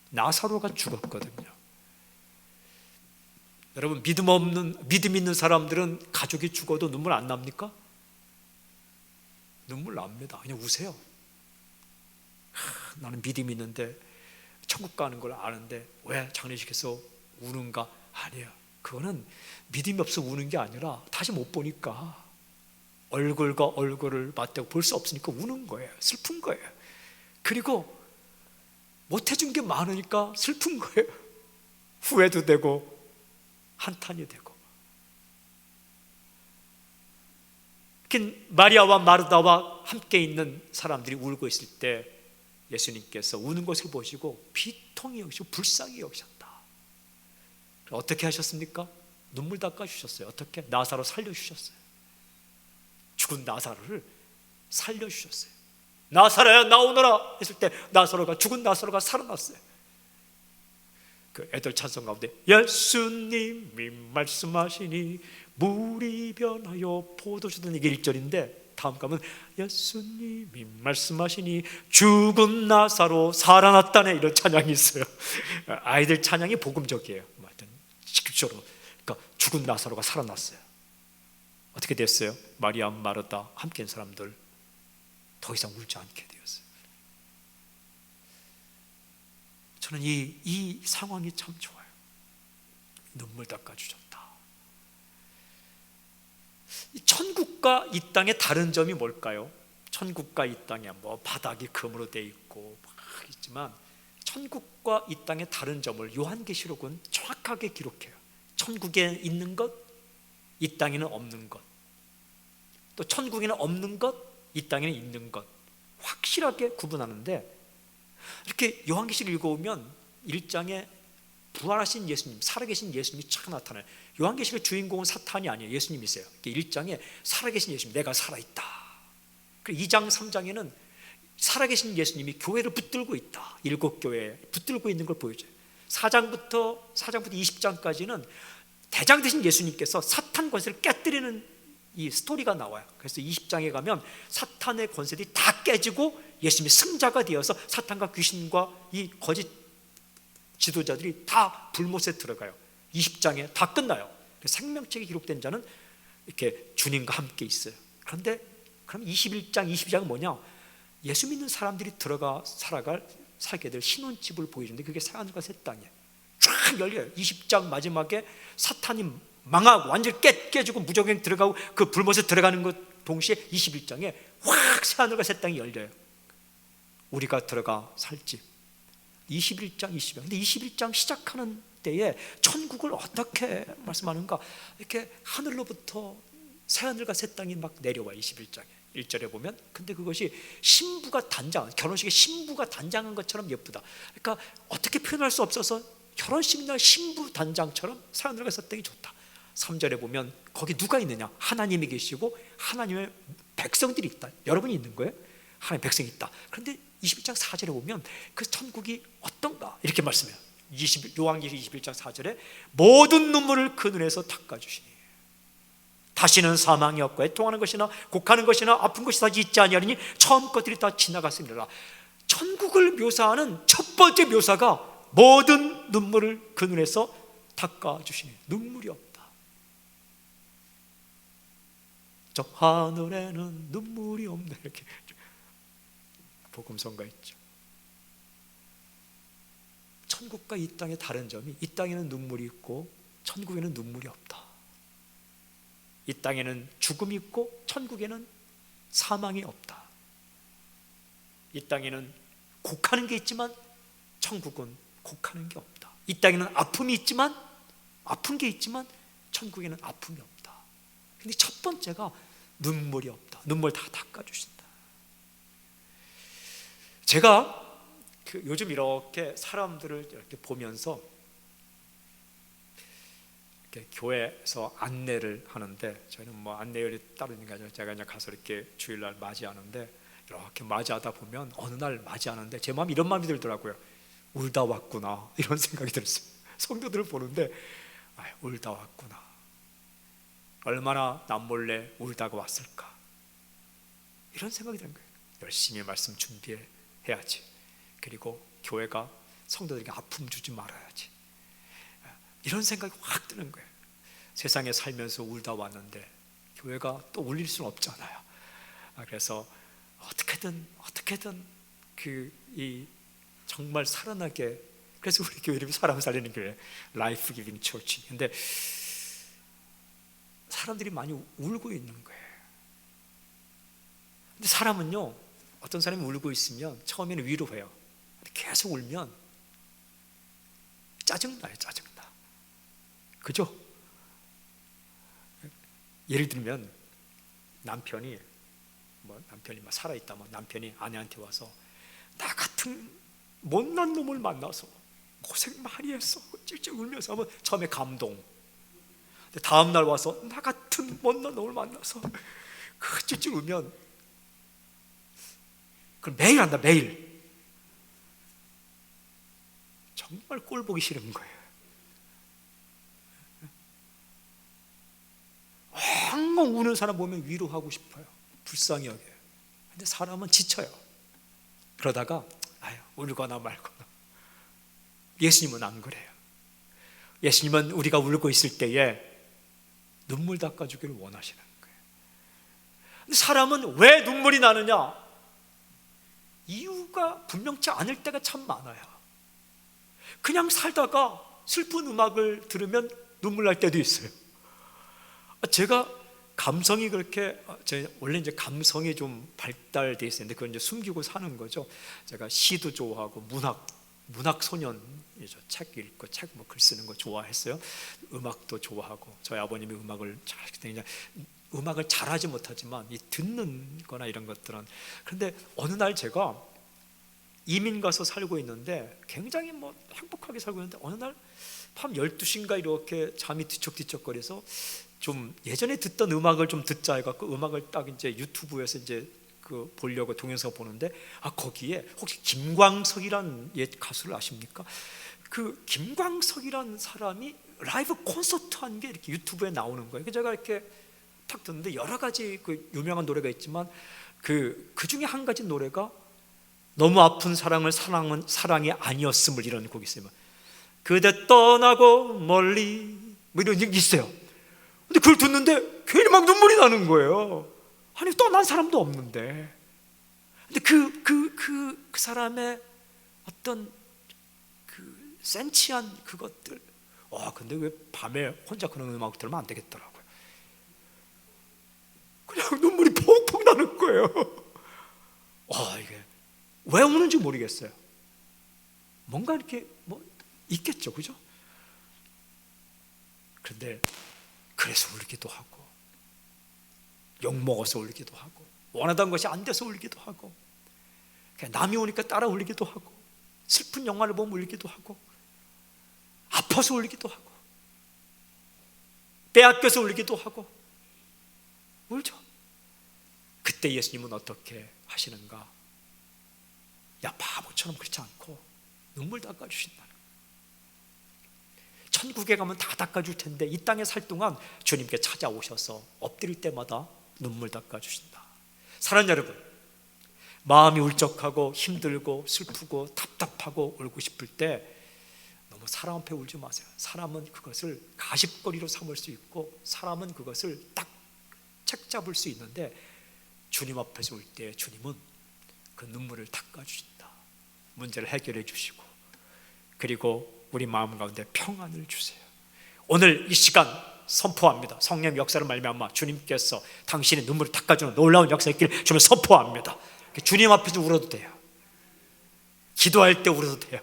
[SPEAKER 1] 나사로가 죽었거든요. 여러분, 믿음 있는 사람들은 가족이 죽어도 눈물 안 납니까? 눈물 납니다. 그냥 우세요. 나는 믿음이 있는데 천국 가는 걸 아는데 왜 장례식에서 우는가? 아니야. 그거는 믿음이 없어 우는 게 아니라 다시 못 보니까, 얼굴과 얼굴을 맞대고 볼 수 없으니까 우는 거예요. 슬픈 거예요. 그리고 못 해준 게 많으니까 슬픈 거예요. 후회도 되고 한탄이 되고. 마리아와 마르다와 함께 있는 사람들이 울고 있을 때 예수님께서 우는 것을 보시고 비통히 여기시고 불쌍히 여기셨다. 어떻게 하셨습니까? 눈물 닦아주셨어요. 어떻게? 나사로 살려주셨어요. 죽은 나사로를 살려주셨어요. 나사로야 나오너라 했을 때 죽은 나사로가 살아났어요. 그 애들 찬송 가운데 예수님이 말씀하시니 물이 변하여 포도주던 이게 1절인데 다음 가면 예수님이 말씀하시니 죽은 나사로 살아났다네, 이런 찬양이 있어요. 아이들 찬양이 복음적이에요. 직접적으로. 그러니까 죽은 나사로가 살아났어요. 어떻게 됐어요? 마리아, 마르다 함께한 사람들 더 이상 울지 않게 되었어요. 저는 이 상황이 참 좋아요. 눈물 닦아주셨다. 천국과 이 땅의 다른 점이 뭘까요? 천국과 이 땅에 뭐 바닥이 금으로 돼 있고 막 있지만 천국과 이 땅의 다른 점을 요한계시록은 정확하게 기록해요. 천국에 있는 것, 이 땅에는 없는 것. 또 천국에는 없는 것, 이 땅에는 있는 것. 확실하게 구분하는데, 이렇게 요한계시록 읽어보면 1장에 부활하신 예수님, 살아계신 예수님이 착 나타나요. 요한계시록의 주인공은 사탄이 아니에요. 예수님이세요. 1장에 살아계신 예수님, 내가 살아있다. 그리고 2장, 3장에는 살아계신 예수님이 교회를 붙들고 있다. 7교회에 붙들고 있는 걸 보여줘요. 4장부터 20장까지는 대장 되신 예수님께서 사탄 권세를 깨뜨리는 이 스토리가 나와요. 그래서 20장에 가면 사탄의 권세들이 다 깨지고 예수님이 승자가 되어서 사탄과 귀신과 이 거짓 지도자들이 다 불못에 들어가요. 20장에 다 끝나요. 생명책이 기록된 자는 이렇게 주님과 함께 있어요. 그런데 그럼 21장, 22장은 뭐냐? 예수 믿는 사람들이 들어가 살게 될 신혼집을 보여주는데 그게 새하늘과 새 땅이에요. 쫙 열려요. 20장 마지막에 사탄이 망하고 완전히 깨지고 무적행 들어가고 그 불못에 들어가는 것 동시에 21장에 확 새하늘과 새 땅이 열려요. 우리가 들어가 살집. 21장 20장. 근데 21장 시작하는 때에 천국을 어떻게 말씀하는가? 이렇게 하늘로부터 새하늘과 새 땅이 막 내려와. 21장에 1절에 보면. 근데 그것이 신부가 단장, 결혼식에 신부가 단장한 것처럼 예쁘다. 그러니까 어떻게 표현할 수 없어서 결혼식 날 신부 단장처럼 새하늘과 새 땅이 좋다. 3절에 보면 거기 누가 있느냐? 하나님이 계시고 하나님의 백성들이 있다. 여러분이 있는 거예요. 하나님의 백성이 있다. 그런데 21장 4절에 보면 그 천국이 어떤가? 이렇게 말씀해요. 요한계시록 21장 4절에 모든 눈물을 그 눈에서 닦아주시니 다시는 사망이 없고 애통하는 것이나 곡하는 것이나 아픈 것이 다시 있지 아니하리니 처음 것들이 다 지나갔습니다. 천국을 묘사하는 첫 번째 묘사가 모든 눈물을 그 눈에서 닦아주시니 눈물이 없다. 저 하늘에는 눈물이 없네 이렇게 복음성가 있죠. 천국과 이 땅의 다른 점이 이 땅에는 눈물이 있고 천국에는 눈물이 없다. 이 땅에는 죽음이 있고 천국에는 사망이 없다. 이 땅에는 곡하는 게 있지만 천국은 곡하는 게 없다. 이 땅에는 아픔이 있지만 아픈 게 있지만 천국에는 아픔이 없다. 근데 첫 번째가 눈물이 없다. 눈물 다 닦아주신다. 제가 요즘 이렇게 사람들을 이렇게 보면서 이렇게 교회에서 안내를 하는데 저희는 뭐 안내율이 따로 있는 게 아니라 제가 그냥 가서 이렇게 주일날 맞이하는데 이렇게 맞이하다 보면 어느 날 맞이하는데 제 마음이 이런 마음이 들더라고요. 울다 왔구나 이런 생각이 들었어요. 성도들을 보는데 울다 왔구나. 얼마나 남몰래 울다가 왔을까 이런 생각이 드는 거예요. 열심히 말씀 준비해야지. 그리고 교회가 성도들에게 아픔 주지 말아야지. 이런 생각이 확 드는 거예요. 세상에 살면서 울다 왔는데 교회가 또 울릴 수는 없잖아요. 그래서 어떻게든 정말 살아나게. 그래서 우리 교회 이름이 사람 살리는 교회, 라이프 기빙 처치. 근데 사람들이 많이 울고 있는 거예요. 근데 사람은요, 어떤 사람이 울고 있으면 처음에는 위로해요. 근데 계속 울면 짜증나요. 짜증나. 그죠? 예를 들면 남편이 막 살아있다면 남편이 아내한테 와서 나 같은 못난 놈을 만나서 고생 많이 했어 찔찔 울면서 하면 처음에 감동. 근데 다음날 와서 나 같은 못난 놈을 만나서 그 찔찔 울면 그걸 매일 한다. 매일. 정말 꼴 보기 싫은 거예요. 항상 우는 사람 보면 위로하고 싶어요. 불쌍히 여겨요. 근데 사람은 지쳐요. 그러다가 울거나 말거나. 예수님은 안 그래요. 예수님은 우리가 울고 있을 때에 눈물 닦아주기를 원하시는 거예요. 근데 사람은 왜 눈물이 나느냐? 이유가 분명치 않을 때가 참 많아요. 그냥 살다가 슬픈 음악을 들으면 눈물 날 때도 있어요. 제가 감성이 그렇게, 원래 이제 감성이 좀 발달되어 있었는데 그걸 이제 숨기고 사는 거죠. 제가 시도 좋아하고 문학 소년이죠. 책 읽고 글 쓰는 거 좋아했어요. 음악도 좋아하고 저희 아버님이 음악을 음악을 잘하지 못하지만 이 듣는 거나 이런 것들은. 그런데 어느 날 제가 이민 가서 살고 있는데 굉장히 행복하게 살고 있는데 어느 날 밤 12시인가 이렇게 잠이 뒤척뒤척거려서 좀 예전에 듣던 음악을 좀 듣자 해갖고 음악을 딱 이제 유튜브에서 이제 보려고 동영상 보는데 거기에 혹시 김광석이란 옛 가수를 아십니까? 그 김광석이란 사람이 라이브 콘서트 한 게 이렇게 유튜브에 나오는 거예요. 제가 이렇게 딱 듣는데 여러 가지 유명한 노래가 있지만 그 중에 한 가지 노래가 너무 아픈 사랑은 사랑이 아니었음을 이런 곡이 있어요. 그대 떠나고 멀리 이런 게 있어요. 근데 그걸 듣는데 괜히 막 눈물이 나는 거예요. 아니 떠난 사람도 없는데. 근데 그 사람의 어떤 그 센치한 그것들, 근데 왜 밤에 혼자 그런 음악 들으면 안 되겠더라고요. 그냥 눈물이 펑펑 나는 거예요. 이게 왜 우는지 모르겠어요. 뭔가 이렇게 있겠죠, 그죠? 그런데 그래서 울기도 하고, 욕먹어서 울기도 하고, 원하던 것이 안 돼서 울기도 하고, 그냥 남이 오니까 따라 울기도 하고, 슬픈 영화를 보면 울기도 하고, 아파서 울기도 하고, 빼앗겨서 울기도 하고, 울죠. 그때 예수님은 어떻게 하시는가? 야, 바보처럼 그렇지 않고 눈물 닦아주신다는 거예요. 천국에 가면 다 닦아줄 텐데 이 땅에 살 동안 주님께 찾아오셔서 엎드릴 때마다 눈물 닦아주신다. 사랑하는 여러분, 마음이 울적하고 힘들고 슬프고 답답하고 울고 싶을 때 너무 사람 앞에 울지 마세요. 사람은 그것을 가십거리로 삼을 수 있고, 사람은 그것을 딱 책 잡을 수 있는데, 주님 앞에서 울 때 주님은 그 눈물을 닦아주신다. 문제를 해결해 주시고, 그리고 우리 마음 가운데 평안을 주세요. 오늘 이 시간 선포합니다. 성령 역사를 말미암아 주님께서 당신의 눈물을 닦아주는 놀라운 역사 있기를 주님 선포합니다. 주님 앞에서 울어도 돼요. 기도할 때 울어도 돼요.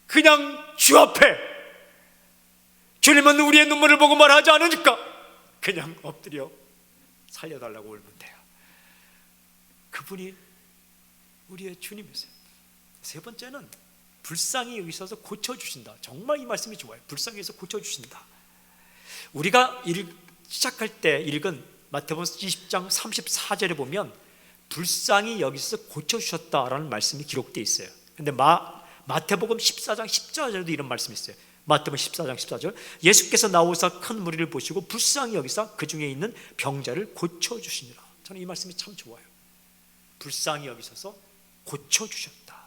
[SPEAKER 1] 그냥 주 앞에, 주님은 우리의 눈물을 보고 말하지 않으니까 그냥 엎드려 살려달라고 울면 돼요. 그분이 우리의 주님이세요. 세 번째는 불쌍히 여기셔서 고쳐주신다. 정말 이 말씀이 좋아요. 불쌍히 여기서 고쳐주신다. 우리가 시작할 때 읽은 마태복음 20장 34절에 보면 불쌍히 여기서 고쳐주셨다라는 말씀이 기록되어 있어요. 근데 마태복음 14장 14절에도 이런 말씀이 있어요. 마태복음 14장 14절, 예수께서 나오사 큰 무리를 보시고 불쌍히 여기사 그 중에 있는 병자를 고쳐주시니라. 저는 이 말씀이 참 좋아요. 불쌍히 여기셔서 고쳐주셨다.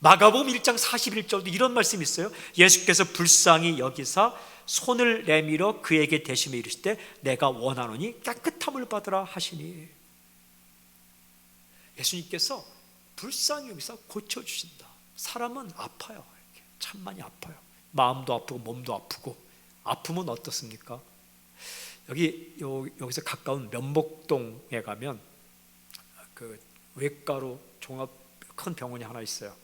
[SPEAKER 1] 마가복음 1장 41절도 이런 말씀이 있어요. 예수께서 불쌍히 여기사 손을 내밀어 그에게 대시며 이르시되 내가 원하노니 깨끗함을 받으라 하시니. 예수님께서 불쌍히 여기서 고쳐주신다. 사람은 아파요. 참 많이 아파요. 마음도 아프고 몸도 아프고. 아프면 어떻습니까? 여기서 가까운 면목동에 가면 그 외과로 종합 큰 병원이 하나 있어요.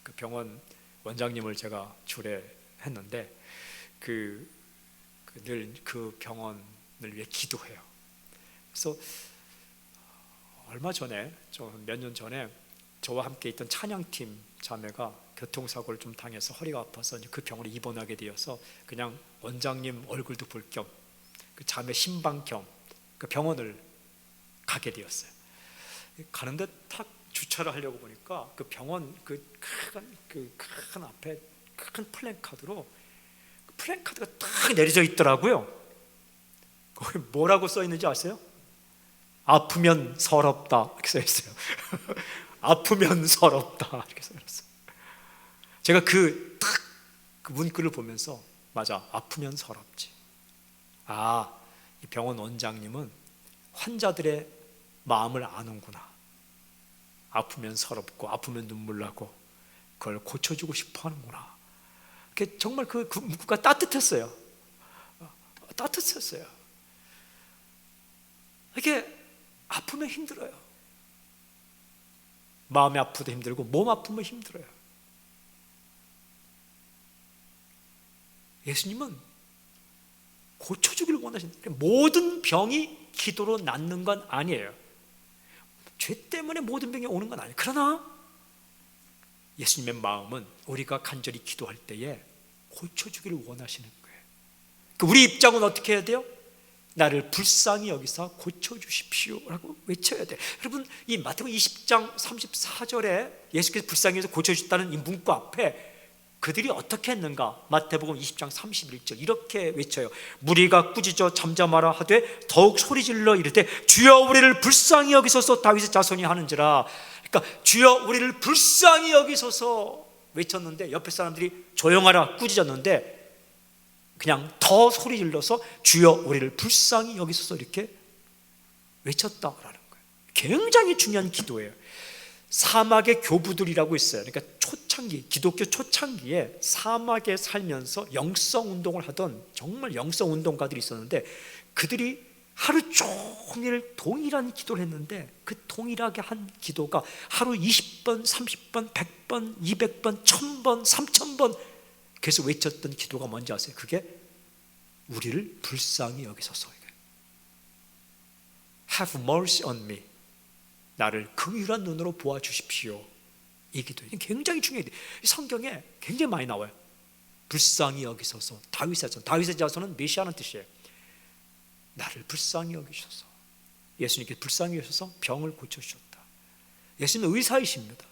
[SPEAKER 1] 그 병원 원장님을 제가 주례했는데 늘 그 병원을 위해 기도해요. 그래서 얼마 전에, 몇 년 전에 저와 함께 있던 찬양팀 자매가 교통사고를 좀 당해서 허리가 아파서 그 병원에 입원하게 되어서 그냥 원장님 얼굴도 볼 겸 그 자매 신방 겸 그 병원을 가게 되었어요. 가는데 탁 주차를 하려고 보니까 그 병원 큰 앞에 큰 플랜카드로 플랜카드가 딱 내려져 있더라고요. 거기 뭐라고 써 있는지 아세요? 아프면 서럽다 이렇게 써 있어요. 아프면 서럽다 이렇게 써 있어요. 제가 그 문구를 보면서 맞아, 아프면 서럽지. 이 병원 원장님은 환자들의 마음을 아는구나. 아프면 서럽고 아프면 눈물 나고 그걸 고쳐주고 싶어 하는구나. 정말 그 문구가 따뜻했어요. 따뜻했어요. 이게 아프면 힘들어요. 마음이 아프도 힘들고 몸 아프면 힘들어요. 예수님은 고쳐주기를 원하신다. 모든 병이 기도로 낫는 건 아니에요. 죄 때문에 모든 병이 오는 건 아니에요. 그러나 예수님의 마음은 우리가 간절히 기도할 때에 고쳐주기를 원하시는 거예요. 우리 입장은 어떻게 해야 돼요? 나를 불쌍히 여기서 고쳐주십시오 라고 외쳐야 돼요. 여러분, 이 마태복음 20장 34절에 예수께서 불쌍히 여기서 고쳐주셨다는 이 문구 앞에 그들이 어떻게 했는가? 마태복음 20장 31절 이렇게 외쳐요. 무리가 꾸짖어 잠잠하라 하되 더욱 소리질러 이르되 주여 우리를 불쌍히 여기소서 다윗의 자손이 하는지라. 그러니까 주여 우리를 불쌍히 여기소서 외쳤는데 옆에 사람들이 조용하라 꾸짖었는데 그냥 더 소리 질러서 주여 우리를 불쌍히 여기소서 이렇게 외쳤다라는 거예요. 굉장히 중요한 기도예요. 사막의 교부들이라고 있어요. 그러니까 초창기, 기독교 초창기에 사막에 살면서 영성 운동을 하던 정말 영성 운동가들이 있었는데, 그들이 하루 종일 동일한 기도를 했는데 그 동일하게 한 기도가 하루 20번, 30번, 100번, 200번, 1000번, 3000번 계속 외쳤던 기도가 뭔지 아세요? 그게 우리를 불쌍히 여기소서, Have mercy on me, 나를 긍휼한 눈으로 보아주십시오. 이 기도 굉장히 중요해요. 성경에 굉장히 많이 나와요. 불쌍히 여기소서. 다윗의 자손은 메시아라는 뜻이에요. 나를 불쌍히 여기셔서, 예수님께 불쌍히 여기셔서 병을 고쳐주셨다. 예수님은 의사이십니다.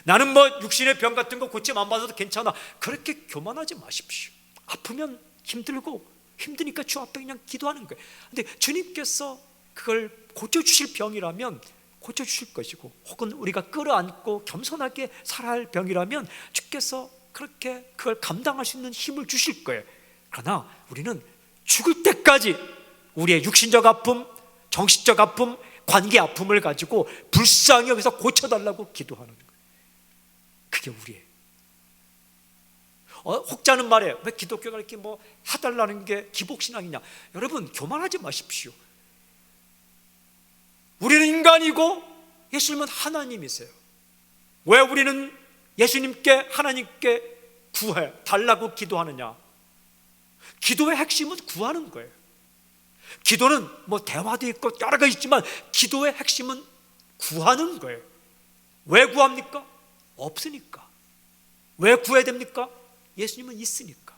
[SPEAKER 1] 나는 뭐 육신의 병 같은 거 고침 안 받아도 괜찮아, 그렇게 교만하지 마십시오. 아프면 힘들고 힘드니까 주 앞에 그냥 기도하는 거예요. 근데 주님께서 그걸 고쳐주실 병이라면 고쳐주실 것이고, 혹은 우리가 끌어안고 겸손하게 살아야 할 병이라면 주께서 그렇게 그걸 감당할 수 있는 힘을 주실 거예요. 그러나 우리는 죽을 때까지 우리의 육신적 아픔, 정신적 아픔, 관계 아픔을 가지고 불쌍히 여기서 고쳐달라고 기도하는 거예요. 그게 우리의 혹자는 말해요. 왜 기독교가 이렇게 뭐 해달라는 게 기복신앙이냐? 여러분, 교만하지 마십시오. 우리는 인간이고 예수님은 하나님이세요. 왜 우리는 예수님께, 하나님께 구해 달라고 기도하느냐? 기도의 핵심은 구하는 거예요. 기도는 뭐 대화도 있고 여러 가지 있지만 기도의 핵심은 구하는 거예요. 왜 구합니까? 없으니까. 왜 구해야 됩니까? 예수님은 있으니까.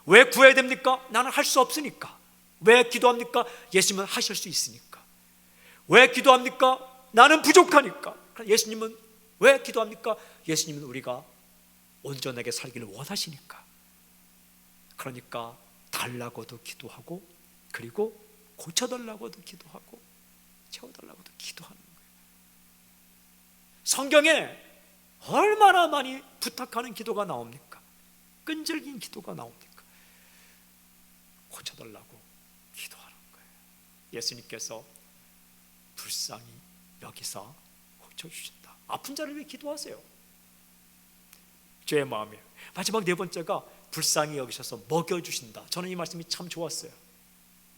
[SPEAKER 1] 왜 구해야 됩니까? 나는 할 수 없으니까. 왜 기도합니까? 예수님은 하실 수 있으니까. 왜 기도합니까? 나는 부족하니까. 예수님은 왜 기도합니까? 예수님은 우리가 온전하게 살기를 원하시니까. 그러니까 달라고도 기도하고, 그리고 고쳐달라고도 기도하고, 채워달라고도 기도하는 거예요. 성경에 얼마나 많이 부탁하는 기도가 나옵니까? 끈질긴 기도가 나옵니까? 고쳐달라고 기도하는 거예요. 예수님께서 불쌍히 여기서 고쳐주신다. 아픈 자를 위해 기도하세요. 죄의 마음이에요. 마지막 네 번째가 불쌍히 여기셔서 먹여주신다. 저는 이 말씀이 참 좋았어요.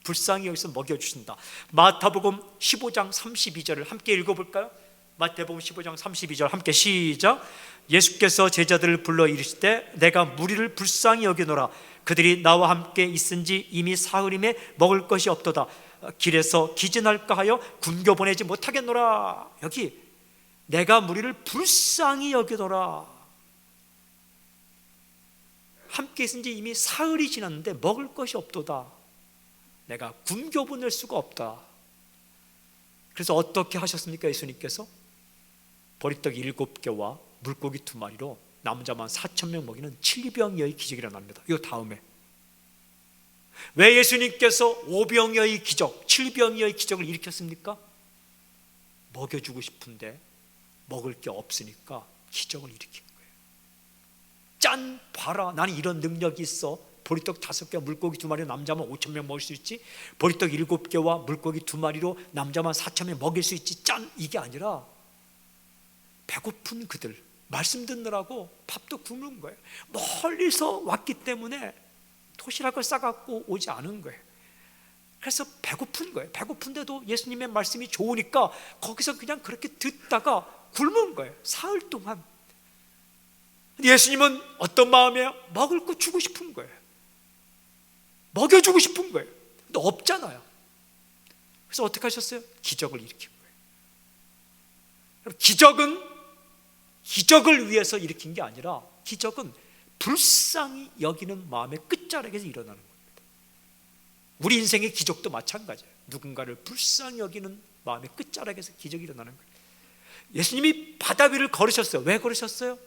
[SPEAKER 1] 불쌍히 여기서 먹여주신다. 마태복음 15장 32절을 함께 읽어볼까요? 마태복음 15장 32절 함께 시작. 예수께서 제자들을 불러 이르시되 내가 무리를 불쌍히 여기노라. 그들이 나와 함께 있은지 이미 사흘임에 먹을 것이 없도다. 길에서 기진할까 하여 굶겨 보내지 못하겠노라. 여기 내가 무리를 불쌍히 여기노라. 함께 있은지 이미 사흘이 지났는데 먹을 것이 없도다. 내가 굶겨 보낼 수가 없다. 그래서 어떻게 하셨습니까? 예수님께서 보리떡 7개와 물고기 2마리로 남자만 4,000명 먹이는 7병여의 기적이 일어납니다. 이 다음에 왜 예수님께서 5병여의 기적, 7병여의 기적을 일으켰습니까? 먹여주고 싶은데 먹을 게 없으니까 기적을 일으킨 거예요. 짠, 봐라, 나는 이런 능력이 있어. 보리떡 5개와 물고기 2마리로 남자만 5,000명 먹을 수 있지. 보리떡 7개와 물고기 2마리로 남자만 4,000명 먹일 수 있지. 짠, 이게 아니라 배고픈 그들, 말씀 듣느라고 밥도 굶는 거예요. 멀리서 왔기 때문에 도시락을 싸갖고 오지 않은 거예요. 그래서 배고픈 거예요. 배고픈데도 예수님의 말씀이 좋으니까 거기서 그냥 그렇게 듣다가 굶은 거예요. 사흘 동안. 예수님은 어떤 마음이에요? 먹을 거 주고 싶은 거예요. 먹여주고 싶은 거예요. 근데 없잖아요. 그래서 어떻게 하셨어요? 기적을 일으킨 거예요. 기적을 위해서 일으킨 게 아니라 기적은 불쌍히 여기는 마음의 끝자락에서 일어나는 겁니다. 우리 인생의 기적도 마찬가지예요. 누군가를 불쌍히 여기는 마음의 끝자락에서 기적이 일어나는 거예요. 예수님이 바다 위를 걸으셨어요. 왜 걸으셨어요?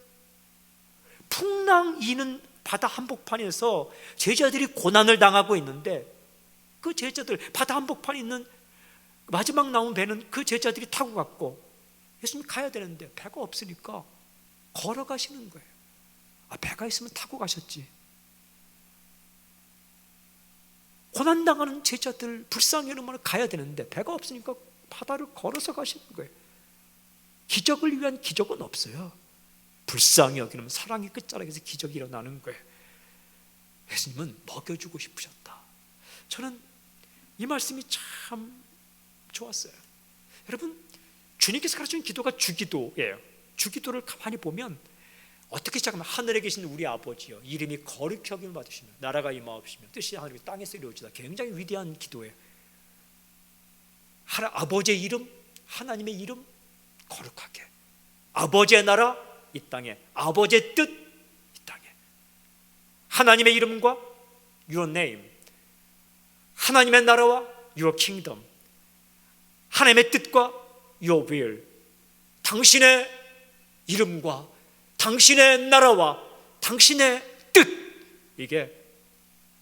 [SPEAKER 1] 풍랑 이는 바다 한복판에서 제자들이 고난을 당하고 있는데 그 제자들, 바다 한복판에 있는 마지막 남은 배는 그 제자들이 타고 갔고 예수님이 가야 되는데 배가 없으니까 걸어가시는 거예요. 배가 있으면 타고 가셨지. 고난당하는 제자들 불쌍히 여기는 가야 되는데 배가 없으니까 바다를 걸어서 가시는 거예요. 기적을 위한 기적은 없어요. 불쌍히 여기는 사랑의 끝자락에서 기적이 일어나는 거예요. 예수님은 먹여주고 싶으셨다. 저는 이 말씀이 참 좋았어요. 여러분, 주님께서 가르치는 기도가 주기도예요. 주기도를 가만히 보면 어떻게 시작하면 하늘에 계신 우리 아버지여 이름이 거룩히 여김을 받으시며 나라가 임하옵시며 뜻이 하늘에 땅에서 이루어지다. 굉장히 위대한 기도예요. 아버지의 이름, 하나님의 이름 거룩하게, 아버지의 나라 이 땅에, 아버지의 뜻 이 땅에, 하나님의 이름과 Your name, 하나님의 나라와 Your kingdom, 하나님의 뜻과 Your will, 당신의 이름과 당신의 나라와 당신의 뜻, 이게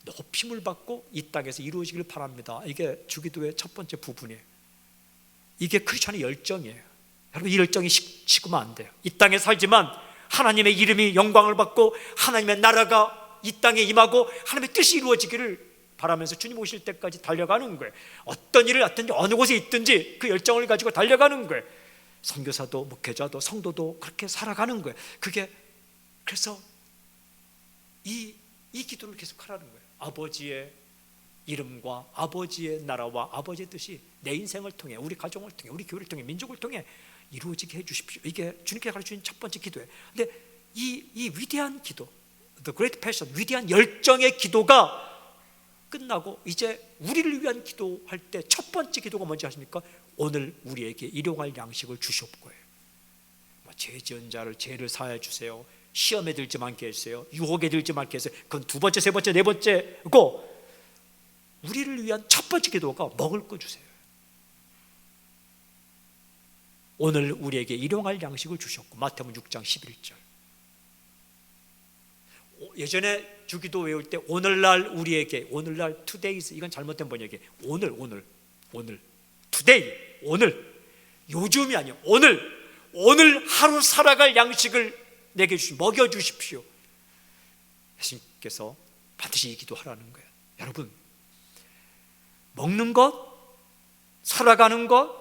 [SPEAKER 1] 높임을 받고 이 땅에서 이루어지길 바랍니다. 이게 주기도의 첫 번째 부분이에요. 이게 크리스천의 열정이에요. 여러분, 이 열정이 식으면 안 돼요. 이 땅에 살지만 하나님의 이름이 영광을 받고 하나님의 나라가 이 땅에 임하고 하나님의 뜻이 이루어지기를 바라면서 주님 오실 때까지 달려가는 거예요. 어떤 일을 하든지 어느 곳에 있든지 그 열정을 가지고 달려가는 거예요. 선교사도 목회자도 성도도 그렇게 살아가는 거예요. 그게 그래서 이 기도를 계속 하라는 거예요. 아버지의 이름과 아버지의 나라와 아버지의 뜻이 내 인생을 통해, 우리 가정을 통해, 우리 교회를 통해, 민족을 통해 이루어지게 해주십시오. 이게 주님께서 가르치신 첫 번째 기도예요. 근데 이 위대한 기도, The Great Passion, 위대한 열정의 기도가 끝나고 이제 우리를 위한 기도할 때 첫 번째 기도가 뭔지 아십니까? 오늘 우리에게 일용할 양식을 주시옵고요. 죄 지은 자를 죄를 사하여 주세요. 시험에 들지 않게 해주세요. 유혹에 들지 않게 해주세요. 그건 두 번째, 세 번째, 네 번째고, 우리를 위한 첫 번째 기도가 먹을 거 주세요. 오늘 우리에게 일용할 양식을 주셨고, 마태복음 6장 11절. 예전에 주기도 외울 때 오늘날 우리에게, 오늘날 today's, 이건 잘못된 번역이에요. 오늘 today, 오늘, 요즘이 아니에요. 오늘 하루 살아갈 양식을 내게 주십시오. 먹여주십시오. 예수님께서 반드시 이 기도하라는 거예요. 여러분, 먹는 것, 살아가는 것,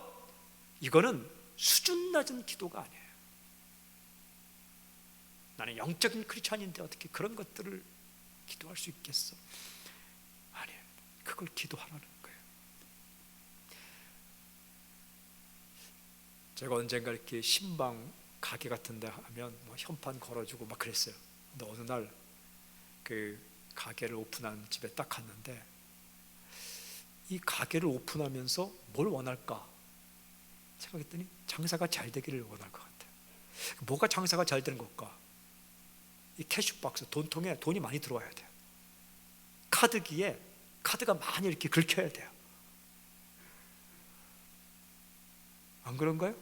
[SPEAKER 1] 이거는 수준 낮은 기도가 아니에요. 나는 영적인 크리스찬인데 어떻게 그런 것들을 기도할 수 있겠어? 아니에요. 그걸 기도하라는 거예요. 제가 언젠가 이렇게 신방 가게 같은 데 하면 현판 걸어주고 막 그랬어요. 근데 어느 날 그 가게를 오픈한 집에 딱 갔는데, 이 가게를 오픈하면서 뭘 원할까 생각했더니 장사가 잘 되기를 원할 것 같아요. 뭐가 장사가 잘 되는 걸까? 이 캐시박스, 돈통에 돈이 많이 들어와야 돼요. 카드기에 카드가 많이 이렇게 긁혀야 돼요. 안 그런가요?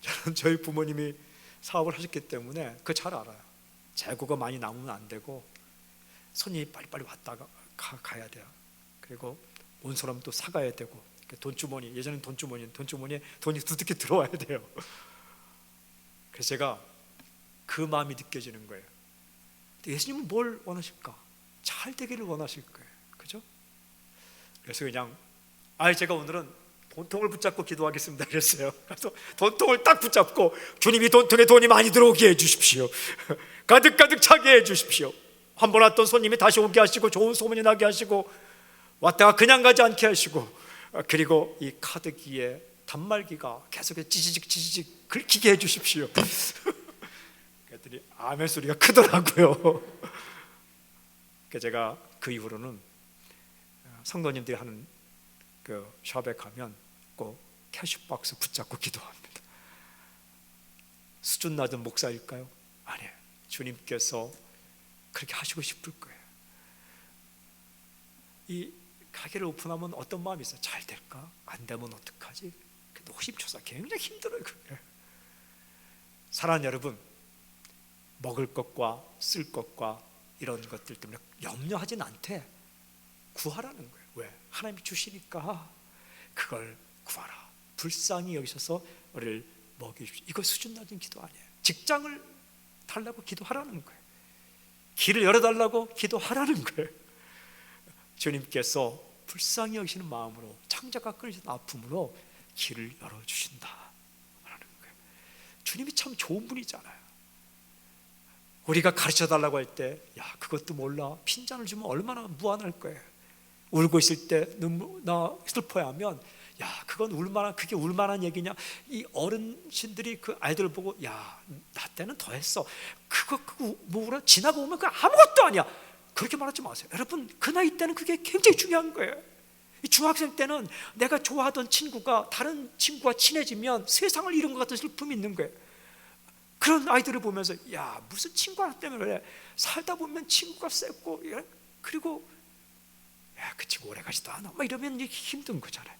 [SPEAKER 1] 저는 저희 부모님이 사업을 하셨기 때문에 그거 잘 알아요. 재고가 많이 남으면 안 되고 손님이 빨리빨리 왔다가 가야 돼요. 그리고 온 사람도 사가야 되고, 돈주머니, 예전엔 돈주머니에 돈이 두둑히 들어와야 돼요. 그래서 제가 그 마음이 느껴지는 거예요. 예수님은 뭘 원하실까? 잘 되기를 원하실 거예요. 그죠? 그래서 그냥 제가 오늘은 돈통을 붙잡고 기도하겠습니다 그랬어요. 그래서 돈통을 딱 붙잡고, 주님이 돈통에 돈이 많이 들어오게 해주십시오. 가득가득 차게 해주십시오. 한 번 왔던 손님이 다시 오게 하시고, 좋은 소문이 나게 하시고, 왔다가 그냥 가지 않게 하시고, 그리고 이 카드기에 단말기가 계속해서 지지직 긁히게 해주십시오. 그랬더니 아멘 소리가 크더라고요. 그래서 제가 그 이후로는 성도님들이 하는 그 샵에 가면 꼭 캐시박스 붙잡고 기도합니다. 수준 낮은 목사일까요? 아니에요. 주님께서 그렇게 하시고 싶을 거예요. 이 가게를 오픈하면 어떤 마음이 있어요? 잘 될까? 안 되면 어떡하지? 노심초사 굉장히 힘들어요. 그게. 사랑하는 여러분, 먹을 것과 쓸 것과 이런 것들 때문에 염려하진 않되 구하라는 거예요. 왜? 하나님이 주시니까 그걸 구하라. 불쌍히 여기셔서 우리를 먹여주십시오. 이거 수준 낮은 기도 아니에요. 직장을 달라고 기도하라는 거예요. 길을 열어달라고 기도하라는 거예요. 주님께서 불쌍히 여기시는 마음으로, 창자가 끊어진 아픔으로 길을 열어주신다 라는 거예요. 주님이 참 좋은 분이잖아요. 우리가 가르쳐달라고 할 때, 야, 그것도 몰라, 핀잔을 주면 얼마나 무안할 거예요. 울고 있을 때 나 슬퍼야 하면, 야, 그게 울만한 얘기냐. 이 어르신들이 그 아이들 보고, 야, 나 때는 더 했어, 그거 뭐라, 지나고 오면 그거 아무것도 아니야, 그렇게 말하지 마세요. 여러분, 그 나이 때는 그게 굉장히 중요한 거예요. 이 중학생 때는 내가 좋아하던 친구가 다른 친구와 친해지면 세상을 잃은 것 같은 슬픔이 있는 거예요. 그런 아이들을 보면서, 야, 무슨 친구 하나 때문에 그래, 살다 보면 친구가 셌고, 그리고 야, 그 친구 오래 가지도 않아, 막 이러면 힘든 거잖아요.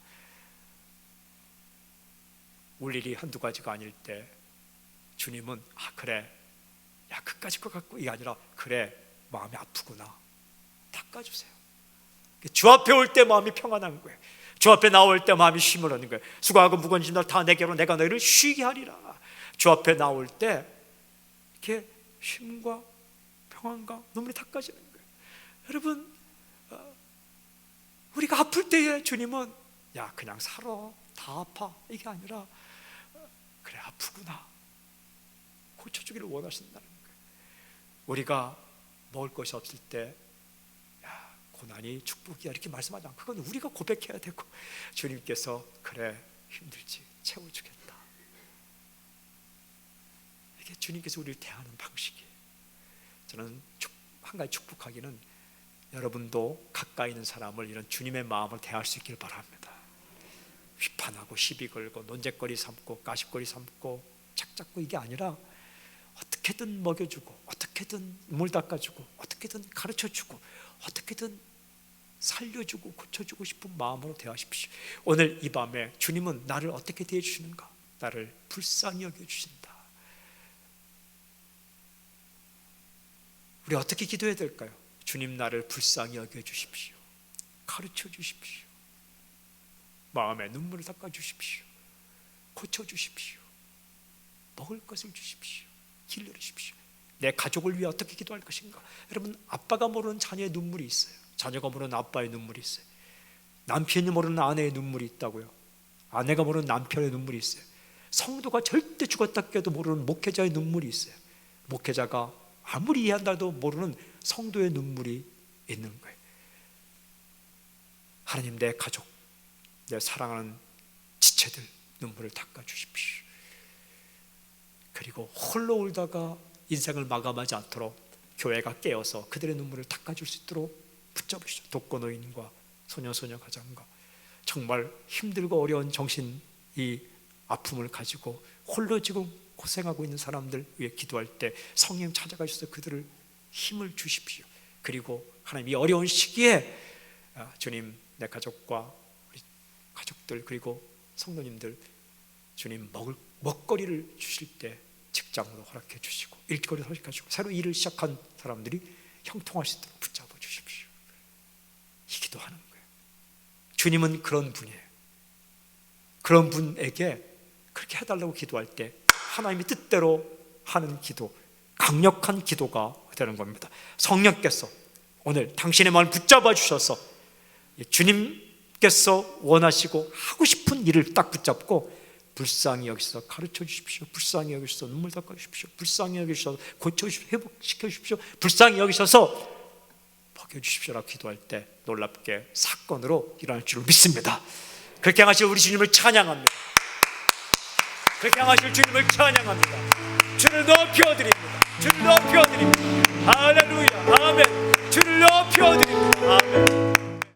[SPEAKER 1] 울 일이 한두 가지가 아닐 때 주님은, 아, 그래, 야, 그까짓 것 같고, 이게 아니라, 그래, 마음이 아프구나, 닦아주세요. 주 앞에 올 때 마음이 평안한 거예요. 주 앞에 나올 때 마음이 쉼을 얻는 거예요. 수고하고 무거운 짐들 다 내게로, 내가 너희를 쉬게 하리라. 주 앞에 나올 때 이렇게 쉼과 평안과 눈물이 닦아지는 거예요. 여러분, 우리가 아플 때에 주님은, 야, 그냥 살아, 다 아파, 이게 아니라, 그래, 아프구나, 고쳐주기를 원하신다는 거예요. 우리가 먹을 것이 없을 때, 야, 고난이 축복이야, 이렇게 말씀하지 않고, 그건 우리가 고백해야 되고, 주님께서, 그래, 힘들지, 채워주겠다. 이게 주님께서 우리를 대하는 방식이에요. 저는 한 가지 축복하기는, 여러분도 가까이 있는 사람을 이런 주님의 마음으로 대할 수 있길 바랍니다. 비판하고 시비 걸고 논쟁거리 삼고 가십거리 삼고 책 잡고, 이게 아니라 어떻게든 먹여주고, 어떻게든 물 닦아주고, 어떻게든 가르쳐주고, 어떻게든 살려주고 고쳐주고 싶은 마음으로 대하십시오. 오늘 이 밤에 주님은 나를 어떻게 대해주시는가? 나를 불쌍히 여겨주신다. 우리 어떻게 기도해야 될까요? 주님, 나를 불쌍히 여겨주십시오. 가르쳐주십시오. 마음에 눈물을 닦아주십시오. 고쳐주십시오. 먹을 것을 주십시오. 길 열으십시오. 내 가족을 위해 어떻게 기도할 것인가? 여러분, 아빠가 모르는 자녀의 눈물이 있어요. 자녀가 모르는 아빠의 눈물이 있어요. 남편이 모르는 아내의 눈물이 있다고요. 아내가 모르는 남편의 눈물이 있어요. 성도가 절대 죽었다 깨도 모르는 목회자의 눈물이 있어요. 목회자가 아무리 이해한다 해도 모르는 성도의 눈물이 있는 거예요. 하나님, 내 가족, 내 사랑하는 지체들 눈물을 닦아주십시오. 그리고 홀로 울다가 인생을 마감하지 않도록 교회가 깨어서 그들의 눈물을 닦아줄 수 있도록 붙잡으시죠. 독거노인과 소녀소녀 가장과 정말 힘들고 어려운 정신 이 아픔을 가지고 홀로 지금 고생하고 있는 사람들 위해 기도할 때 성령 찾아가셔서 그들을 힘을 주십시오. 그리고 하나님, 이 어려운 시기에 주님, 내 가족과 우리 가족들 그리고 성도님들, 주님 먹거리를 주실 때 직장으로 허락해 주시고, 일거리를 허락해 주시고, 새로 일을 시작한 사람들이 형통할 수 있도록 붙잡아 주십시오. 이 기도하는 거예요. 주님은 그런 분이에요. 그런 분에게 그렇게 해달라고 기도할 때 하나님의 뜻대로 하는 기도, 강력한 기도가 되는 겁니다. 성령께서 오늘 당신의 마음을 붙잡아 주셔서 주님께서 원하시고 하고 싶은 일을 딱 붙잡고, 불쌍히 여기셔서 가르쳐 주십시오. 불쌍히 여기셔서 눈물 닦아 주십시오. 불쌍히 여기셔서 고쳐 주십시오. 회복시켜 주십시오. 불쌍히 여기셔서 먹여 주십시오라고 기도할 때 놀랍게 사건으로 일어날 줄 믿습니다. 그렇게 하실 우리 주님을 찬양합니다. 그렇게 하실 주님을 찬양합니다. 주를 높여드립니다. 주를 높여드립니다. 할렐루야, 아멘. 주를 높여드립니다.